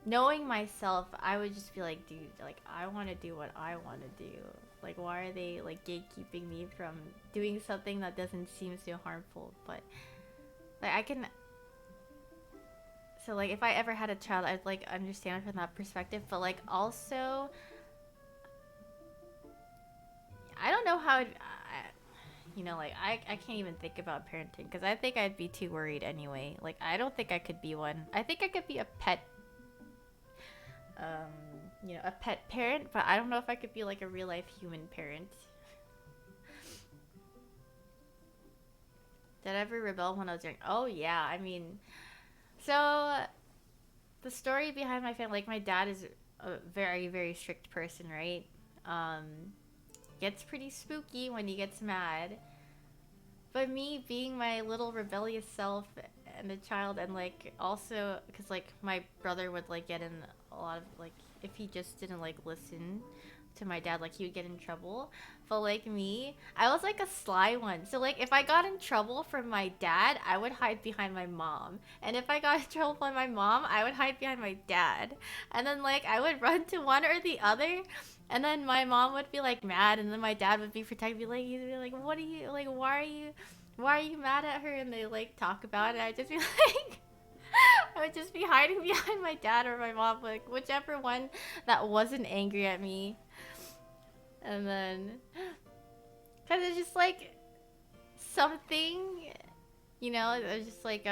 knowing myself, I would just be like, dude, like I want to do what I want to do. Like why are they like gatekeeping me from doing something that doesn't seem so harmful? But like I can, so like if I ever had a child, I'd like understand from that perspective, but like also I don't know how like I can't even think about parenting because I think I'd be too worried anyway. Like I don't think I could be one. I think I could be a pet a pet parent, but I don't know if I could be like a real life human parent. Did I ever rebel when I was young? Oh yeah, I mean, so the story behind my family, like my dad is a very very strict person, right? Gets pretty spooky when he gets mad. But me being my little rebellious self and a child, and like also because like my brother would like get in a lot of like if he just didn't like listen to my dad, like he would get in trouble. But like me, I was like a sly one. So like if I got in trouble from my dad, I would hide behind my mom. And if I got in trouble from my mom, I would hide behind my dad. And then like I would run to one or the other. And then my mom would be like mad, and then my dad would be protective, like he'd be like, "What are you like? Why are you mad at her?" And they like talk about it. I'd just be like, I would just be hiding behind my dad or my mom, like whichever one that wasn't angry at me. And then, cause it's just like something, it's just like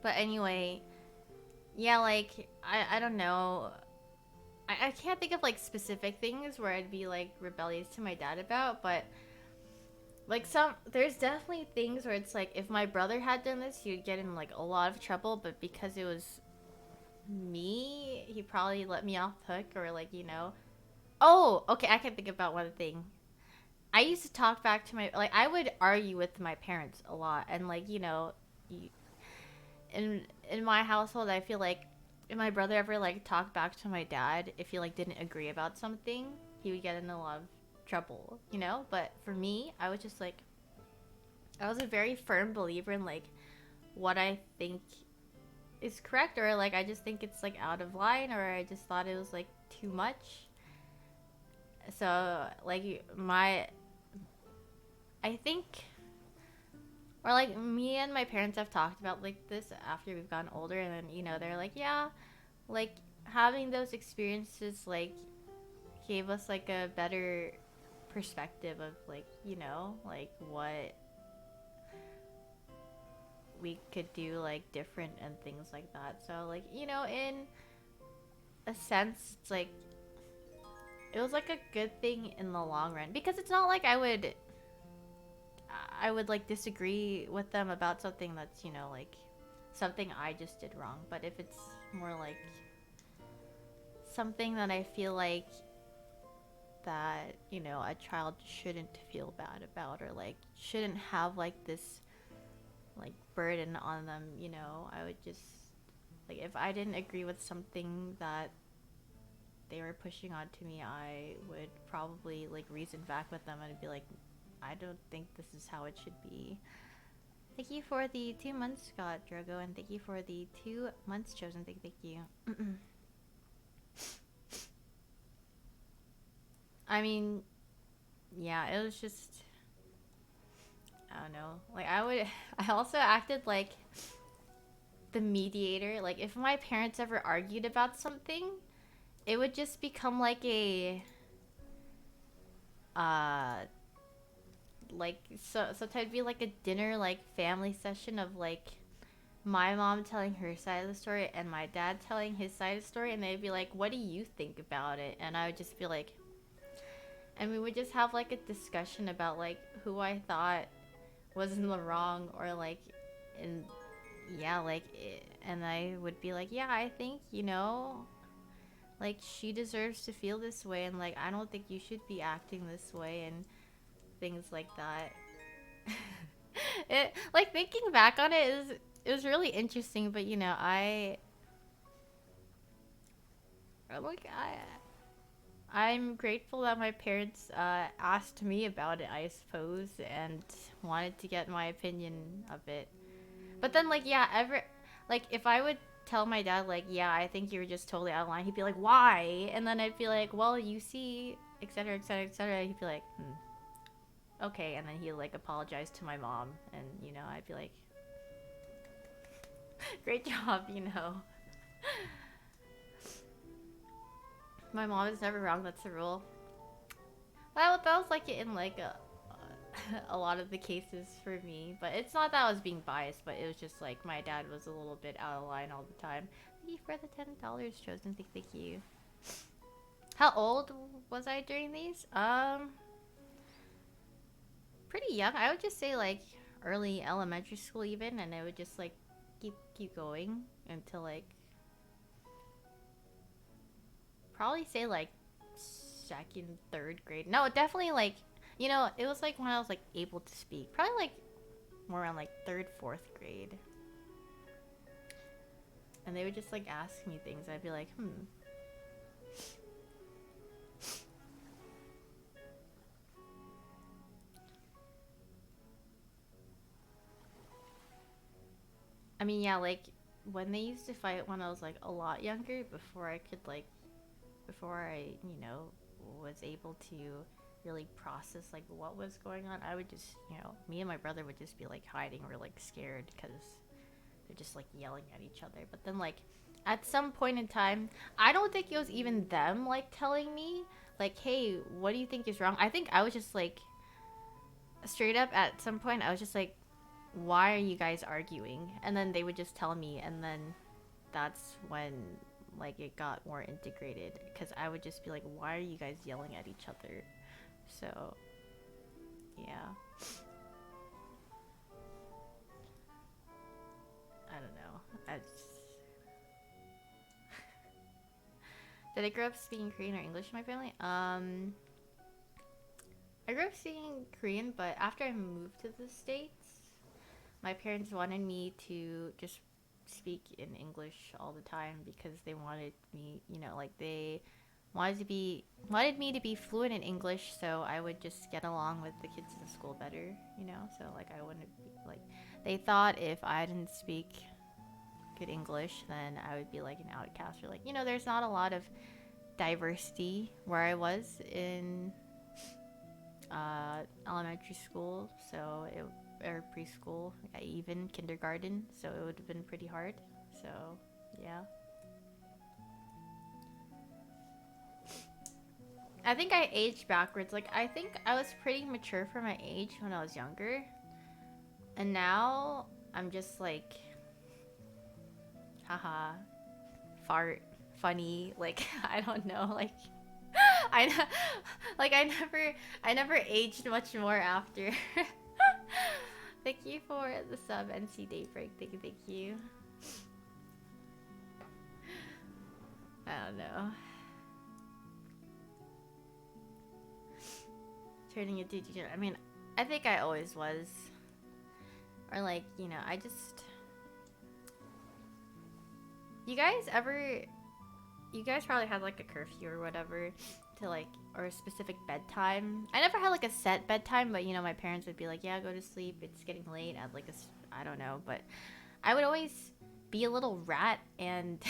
But anyway, yeah, like I don't know. I can't think of like specific things where I'd be like rebellious to my dad about, but like there's definitely things where it's like if my brother had done this, he would get in like a lot of trouble, but because it was me, he probably let me off the hook, or like oh, okay, I can think about one thing. I used to talk back to I would argue with my parents a lot, and like in my household, I feel like if my brother ever like talked back to my dad, if he like didn't agree about something, he would get in a lot of trouble. But for me, I was just like, I was a very firm believer in like what I think is correct, or like I just think it's like out of line, or I just thought it was like too much. So like I think, or like me and my parents have talked about like this after we've gotten older, and then they're like, yeah, like having those experiences like gave us like a better perspective of like like what we could do like different and things like that. So like in a sense it's like it was like a good thing in the long run, because it's not like I would like disagree with them about something that's like something I just did wrong. But if it's more like something that I feel like that a child shouldn't feel bad about, or like shouldn't have like this like burden on them, I would just like, if I didn't agree with something that they were pushing onto me, I would probably like reason back with them and be like, I don't think this is how it should be. Thank you for the 2 months, Scott Drogo, and thank you for the 2 months chosen. Thank you. I mean, yeah, it was just, I don't know. Like I also acted like the mediator. Like if my parents ever argued about something, it would just become like a uh like, sometimes it'd be like a dinner like family session of like my mom telling her side of the story and my dad telling his side of the story, and they'd be like, what do you think about it? And I would just be like, and we would just have like a discussion about like who I thought was in the wrong, or like in, yeah, like and I would be like, yeah, I think like she deserves to feel this way, and like I don't think you should be acting this way, and things like that. It, like, thinking back on it, it was really interesting, but like I'm grateful that my parents asked me about it, I suppose, and wanted to get my opinion of it. But then, like, yeah, like, if I would tell my dad, like, yeah, I think you were just totally out of line, he'd be like, why? And then I'd be like, well, you see, etc., etc., etc. He'd be like, okay. And then he'd, like, apologize to my mom, and, I'd be like, great job. My mom is never wrong, that's the rule. That was like in like a lot of the cases for me, but it's not that I was being biased, but it was just like my dad was a little bit out of line all the time. Thank you for the $10 chosen. Thank you. How old was I during these? Pretty young. I would just say like early elementary school even, and I would just like keep going until like, probably say like second, third grade. No, definitely like, it was like when I was like able to speak. Probably like more around like third, fourth grade. And they would just like ask me things. I'd be like, I mean, yeah, like when they used to fight when I was like a lot younger, before I could like, before I, was able to really process like what was going on, I would just, me and my brother would just be like hiding or like scared because they're just like yelling at each other. But then like at some point in time, I don't think it was even them like telling me like, hey, what do you think is wrong? I think I was just like, straight up at some point I was just like, why are you guys arguing? And then they would just tell me, and then that's when like it got more integrated, because I would just be like, why are you guys yelling at each other? So yeah, I don't know. Did I grow up speaking Korean or English in my family? I grew up speaking Korean, but after I moved to the States, my parents wanted me to just speak in English all the time, because they wanted me, like they wanted me to be fluent in English, so I would just get along with the kids in the school better. So like I wouldn't be like, They thought if I didn't speak good English, then I would be like an outcast, or like, you know, there's not a lot of diversity where I was in elementary school, so it, or preschool, even kindergarten, so it would have been pretty hard. So yeah, I think I aged backwards. Like, I think I was pretty mature for my age when I was younger, and now I'm just like, haha, fart, funny. Like, I don't know. Like, I like I never aged much more after. Thank you for the sub, NC Daybreak. Thank you. I don't know. Turning into degenerate. I mean, I think I always was. Or like, you know, I just. You guys probably had like a curfew or whatever to like, or a specific bedtime. I never had like a set bedtime, but you know, my parents would be like, yeah, go to sleep, it's getting late. I'd like I don't know, but I would always be a little rat and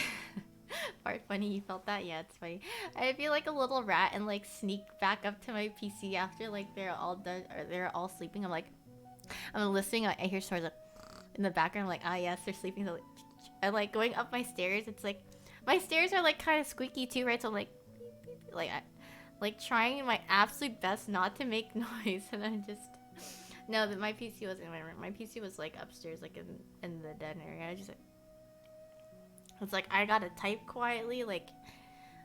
part funny, you felt that? Yeah, it's funny. I'd be like a little rat and like sneak back up to my PC after like they're all done or they're all sleeping. I'm listening, I hear snores like in the background. I'm like, ah, yes, they're sleeping. And like going up my stairs, it's like my stairs are like kind of squeaky too, right? So I'm like, like trying my absolute best not to make noise, and I'm just no. That my PC wasn't in my room. My PC was like upstairs, like in the den area. I just it's like I gotta type quietly, like.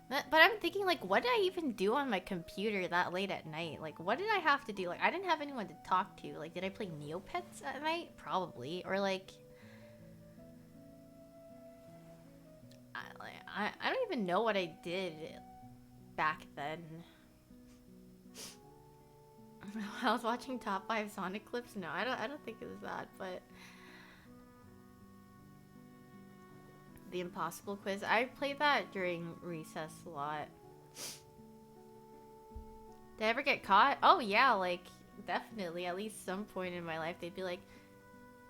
But I'm thinking, like, what did I even do on my computer that late at night? Like, what did I have to do? Like, I didn't have anyone to talk to. Like, did I play Neopets at night? Probably. Or like. I don't even know what I did back then. I was watching top 5 Sonic clips. No, I don't think it was that, but the Impossible Quiz. I played that during recess a lot. Did I ever get caught? Oh yeah, like definitely. At least some point in my life, they'd be like,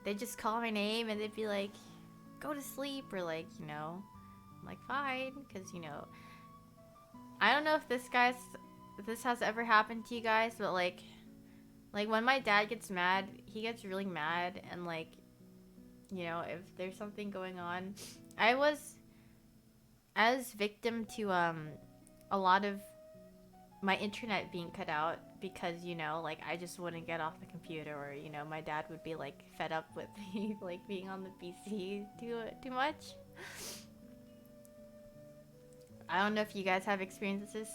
they'd just call my name and they'd be like, go to sleep, or like, you know. I'm like, fine, because, you know, I don't know if this has ever happened to you guys, but like when my dad gets mad, he gets really mad, and like, you know, if there's something going on, I was as victim to a lot of my internet being cut out because, you know, like I just wouldn't get off the computer, or, you know, my dad would be like fed up with me like being on the PC too much. I don't know if you guys have experienced this.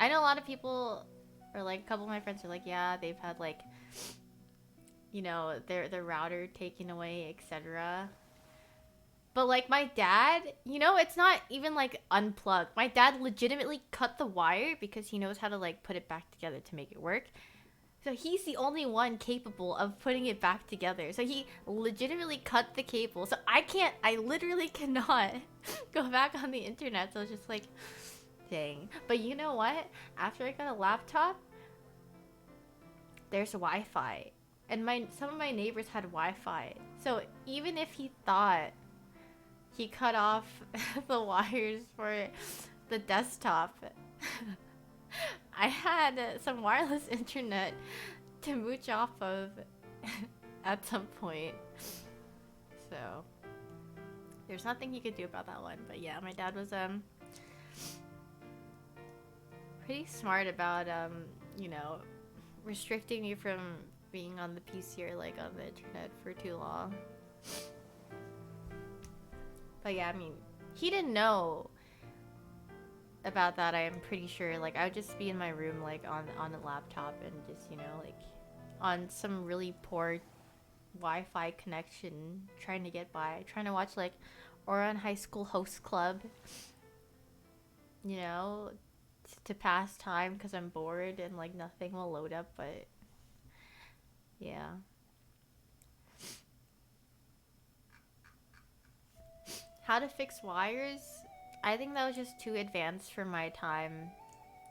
I know a lot of people, or like a couple of my friends are like, yeah, they've had like, you know, their router taken away, etc. But like my dad, you know, it's not even like unplugged. My dad legitimately cut the wire because he knows how to like put it back together to make it work. So he's the only one capable of putting it back together. So he legitimately cut the cable. So I literally cannot go back on the internet. So it's just like, dang. But you know what? After I got a laptop, there's Wi-Fi. And some of my neighbors had Wi-Fi. So even if he thought he cut off the wires for the desktop, I had some wireless internet to mooch off of at some point. So there's nothing he could do about that one. But yeah, my dad was pretty smart about you know, restricting me from being on the PC or like on the internet for too long. But yeah, I mean, he didn't know about that. I am pretty sure. Like, I would just be in my room, like on a laptop, and just, you know, like on some really poor Wi-Fi connection, trying to get by, trying to watch like Oran High School Host Club, you know, to pass time because I'm bored and like nothing will load up. But yeah. How to fix wires? I think that was just too advanced for my time,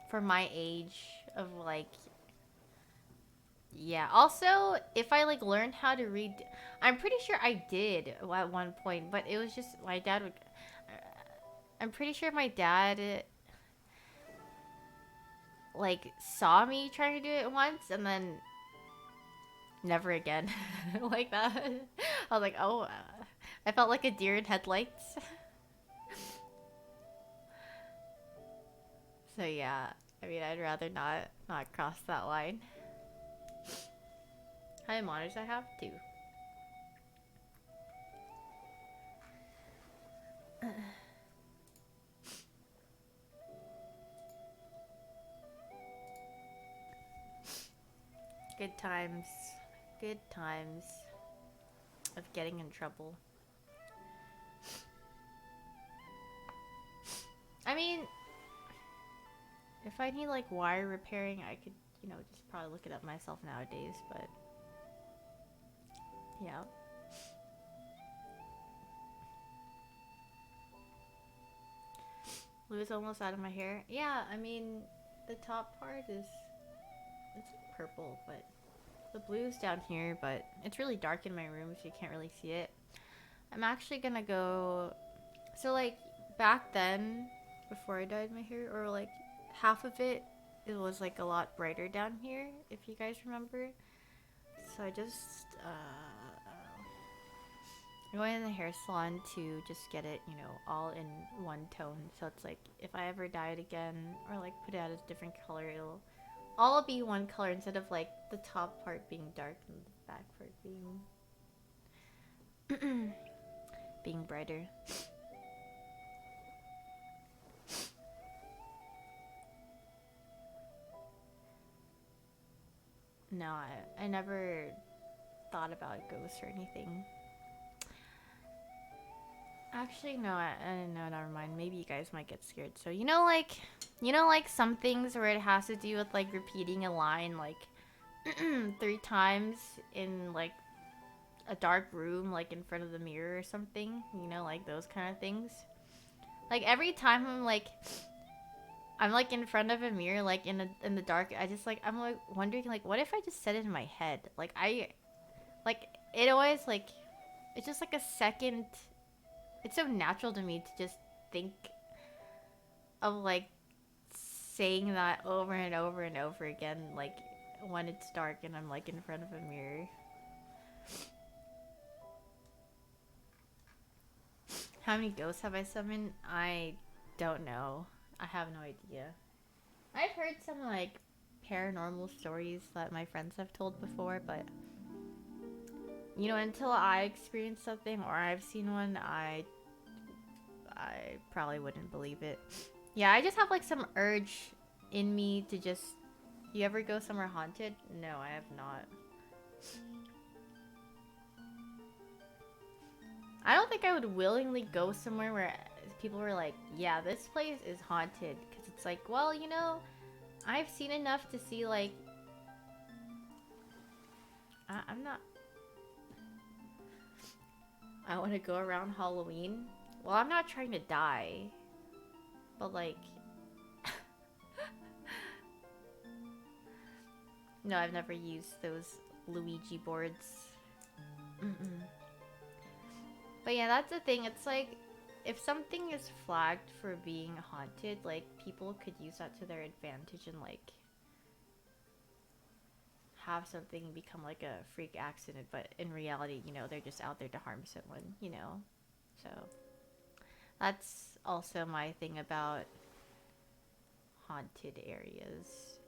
for my age of like, Yeah. Also, if I like learned how to read, I'm pretty sure I did at one point, but it was just my dad would. I'm pretty sure my dad like saw me trying to do it once and then never again, like that. I was like, oh, I felt like a deer in headlights. So yeah, I mean, I'd rather not cross that line. How many monitors I have? Two. Good times. Good times of getting in trouble. I mean, if I need like wire repairing, I could, just probably look it up myself nowadays, but yeah. Blue is almost out of my hair. Yeah, I mean, the top part is it's purple, but the blue's down here, but it's really dark in my room, so you can't really see it. I'm actually gonna go. So like back then, before I dyed my hair, or like half of it, it was like a lot brighter down here, if you guys remember. So I just I'm going to the hair salon to just get it, all in one tone. So it's like if I ever dye it again or like put it out a different color, it'll all be one color instead of like the top part being dark and the back part being brighter. No, I never thought about ghosts or anything. Actually, no, no, never mind. Maybe you guys might get scared. So like some things where it has to do with like repeating a line like 3 times in like a dark room, like in front of the mirror or something. Like those kind of things. Like every time I'm like in front of a mirror, like in the dark. I'm like wondering like, what if I just said it in my head? Like it always like, it's just like a second. It's so natural to me to just think of like saying that over and over and over again, like when it's dark and I'm like in front of a mirror. How many ghosts have I summoned? I don't know. I have no idea. I've heard some like paranormal stories that my friends have told before, but until I experience something or I've seen one, I probably wouldn't believe it. Yeah, I just have like some urge in me to just. You ever go somewhere haunted? No, I have not. I don't think I would willingly go somewhere where people were like, yeah, this place is haunted. Because it's like, well, I've seen enough to see like. I'm not. I want to go around Halloween. Well, I'm not trying to die. But like. No, I've never used those Luigi boards. Mm-mm. But yeah, that's the thing. It's like, if something is flagged for being haunted, like, people could use that to their advantage and, like, have something become, like, a freak accident. But in reality, they're just out there to harm someone. So, that's also my thing about haunted areas.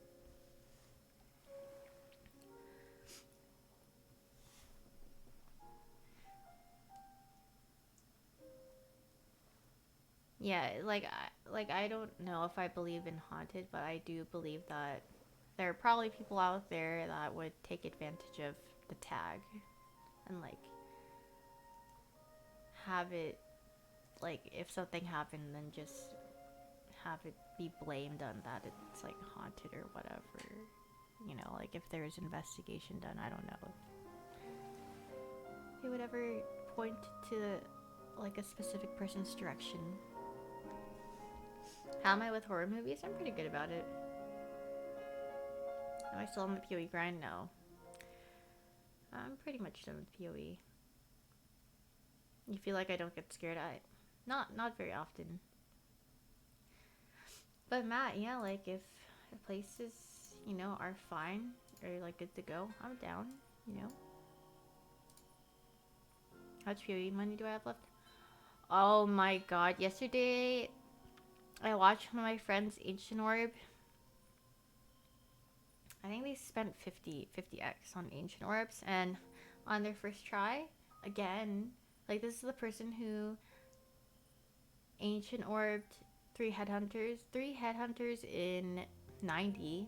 Yeah, I don't know if I believe in haunted, but I do believe that there are probably people out there that would take advantage of the tag and like have it, like, if something happened, then just have it be blamed on that it's like haunted or whatever. Like if there is investigation done, I don't know if they would ever point to like a specific person's direction. How am I with horror movies? I'm pretty good about it. Am I still on the PoE grind? No. I'm pretty much done with PoE. You feel like I don't get scared? Not very often. But Matt, yeah, like if the places, are fine or like good to go, I'm down, you know. How much PoE money do I have left? Oh my god, yesterday I watched one of my friends Ancient Orb. I think they spent 50x on Ancient Orbs, and on their first try, again, like this is the person who Ancient Orbed three headhunters in 90. He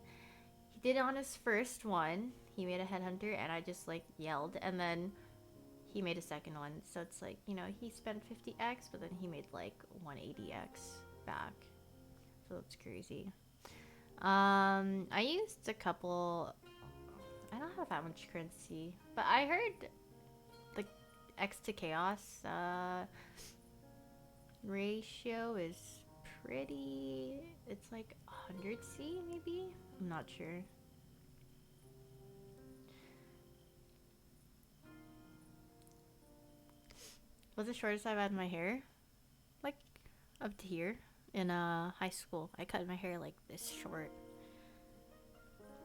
did it on his first one. He made a headhunter, and I just like yelled, and then he made a second one. So it's like, he spent 50x, but then he made like 180x back. So that's crazy. I used a couple. I don't have that much currency, but I heard the X to chaos ratio is pretty. It's like 100C maybe. I'm not sure. What's the shortest I've had my hair? Like up to here in high school. I cut my hair like this short.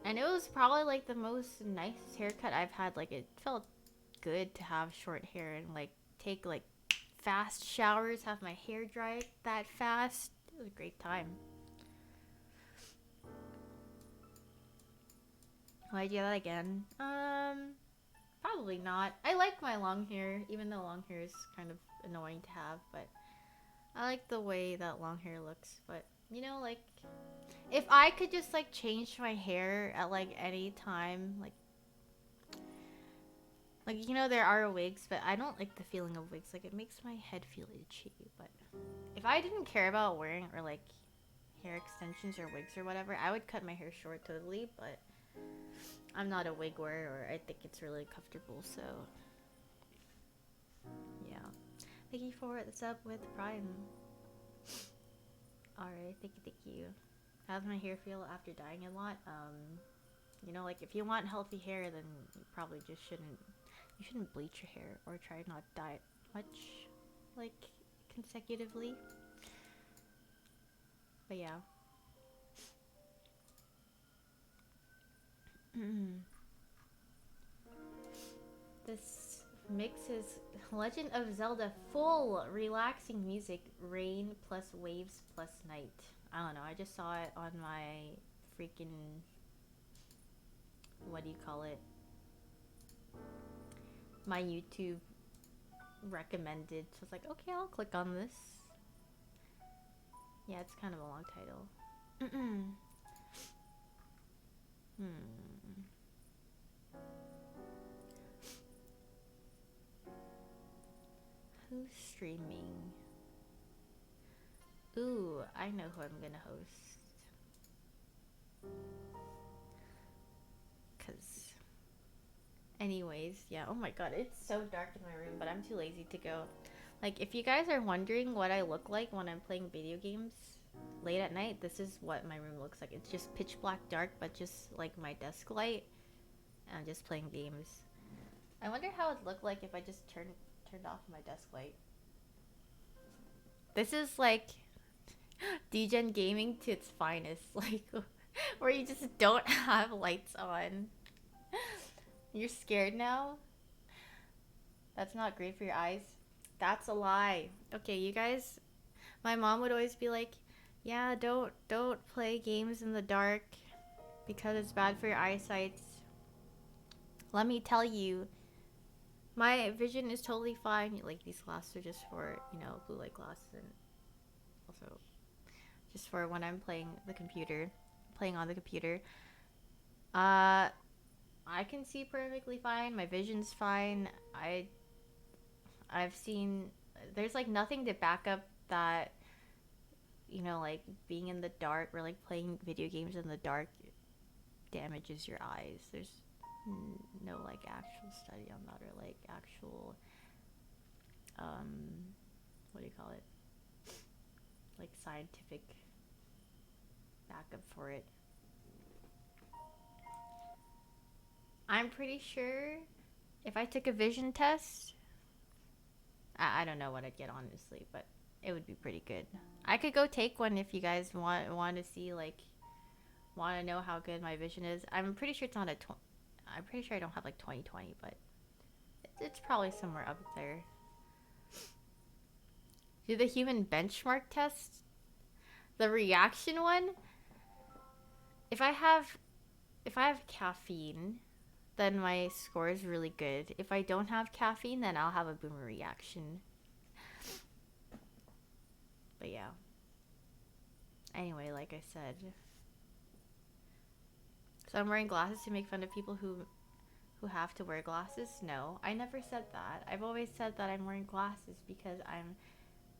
And it was probably like the most nicest haircut I've had. Like it felt good to have short hair and like take like fast showers, have my hair dry that fast. It was a great time. Will I do that again? Probably not. I like my long hair, even though long hair is kind of annoying to have, but I like the way that long hair looks. But like if I could just like change my hair at like any time, like there are wigs, but I don't like the feeling of wigs. Like it makes my head feel itchy. But if I didn't care about wearing or like hair extensions or wigs or whatever, I would cut my hair short totally. But I'm not a wig wearer, or I think it's really comfortable. So yeah. Thank you for the sub with Prime. Alright, thank you. How does my hair feel after dyeing a lot? Like if you want healthy hair, then you probably just shouldn't bleach your hair or try not dye it much, like consecutively. But yeah. This mix is Legend of Zelda full relaxing music, rain plus waves plus night. I don't know, I just saw it on my freaking, what do you call it? My YouTube recommended. So I was like, okay, I'll click on this. Yeah, it's kind of a long title. Who's streaming? Ooh, I know who I'm gonna host. Anyways, yeah. Oh my god, it's so dark in my room, but I'm too lazy to go. Like, if you guys are wondering what I look like when I'm playing video games late at night, this is what my room looks like. It's just pitch black dark, but just like my desk light, and I'm just playing games. I wonder how it'd look like if I just turned off my desk light. This is like DGen gaming to its finest, like where you just don't have lights on. You're scared now? That's not great for your eyes. That's a lie. Okay, you guys, my mom would always be like, yeah, don't play games in the dark because it's bad for your eyesight. Let me tell you, my vision is totally fine. Like, these glasses are just for, blue light glasses, and also just for when I'm playing on the computer. I can see perfectly fine. My vision's fine. I've seen, there's like nothing to back up that, like being in the dark or like playing video games in the dark damages your eyes. There's no like actual study on that, or like actual, what do you call it? Like scientific backup for it. I'm pretty sure If I took a vision test, I don't know what I'd get, honestly, but it would be pretty good. I could go take one if you guys want to see, like, want to know how good my vision is. I'm pretty sure it's not a I'm pretty sure I don't have like 20/20, but it's probably somewhere up there. Do the human benchmark test, the reaction one. If I have caffeine, then my score is really good. If I don't have caffeine, then I'll have a boomer reaction. But yeah. Anyway, like I said. So I'm wearing glasses to make fun of people who have to wear glasses? No, I never said that. I've always said that I'm wearing glasses because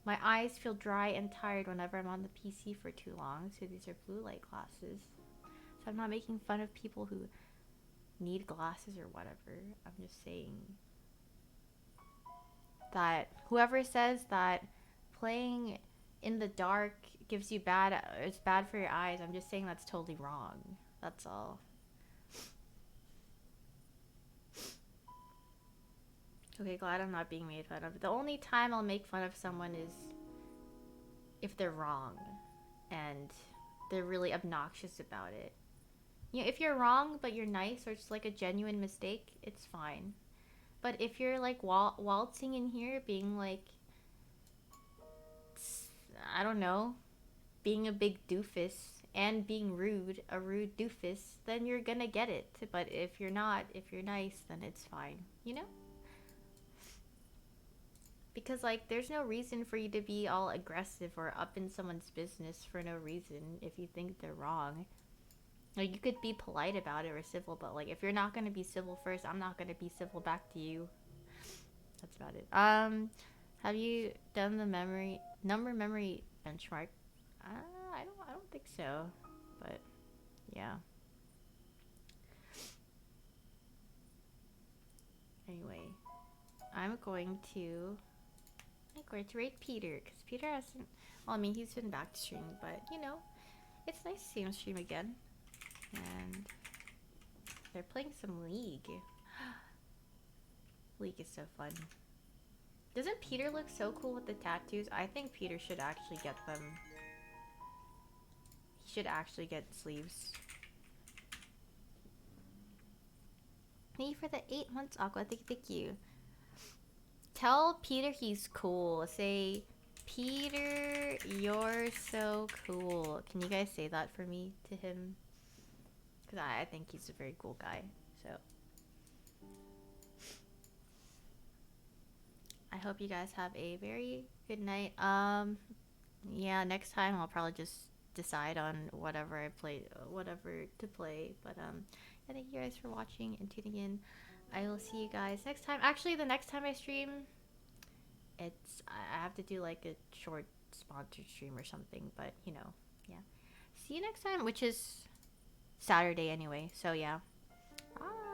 my eyes feel dry and tired whenever I'm on the PC for too long. So these are blue light glasses. So I'm not making fun of people who need glasses or whatever. I'm just saying that whoever says that playing in the dark gives you it's bad for your eyes, I'm just saying that's totally wrong. That's all. Okay, glad I'm not being made fun of. The only time I'll make fun of someone is if they're wrong and they're really obnoxious about it. You know, if you're wrong but you're nice or it's like a genuine mistake, it's fine. But if you're like waltzing in here being like, I don't know, being a big doofus and being rude, a rude doofus, then you're gonna get it. But if you're not, if you're nice, then it's fine, you know? Because like there's no reason for you to be all aggressive or up in someone's business for no reason if you think they're wrong. Like you could be polite about it or civil, but like if you're not going to be civil first, I'm not going to be civil back to you. That's about it. Have you done the number memory benchmark? I don't think so. But yeah. Anyway, I'm going to rate Peter because Peter hasn't. Well, I mean, he's been back to streaming, but you know, it's nice to see him stream again. And they're playing some League. League is so fun. Doesn't Peter look so cool with the tattoos? I think Peter should actually get them. He should actually get sleeves. Thank you for the 8 months, Aqua. Thank you. Tell Peter he's cool. Say, Peter, you're so cool. Can you guys say that for me to him? Because I think he's a very cool guy. So I hope you guys have a very good night. Yeah, next time I'll probably just decide on whatever to play. But yeah, thank you guys for watching and tuning in. I will see you guys next time. Actually, the next time I stream, I have to do like a short sponsored stream or something. But you know, yeah. See you next time, which is Saturday anyway. So yeah. Bye.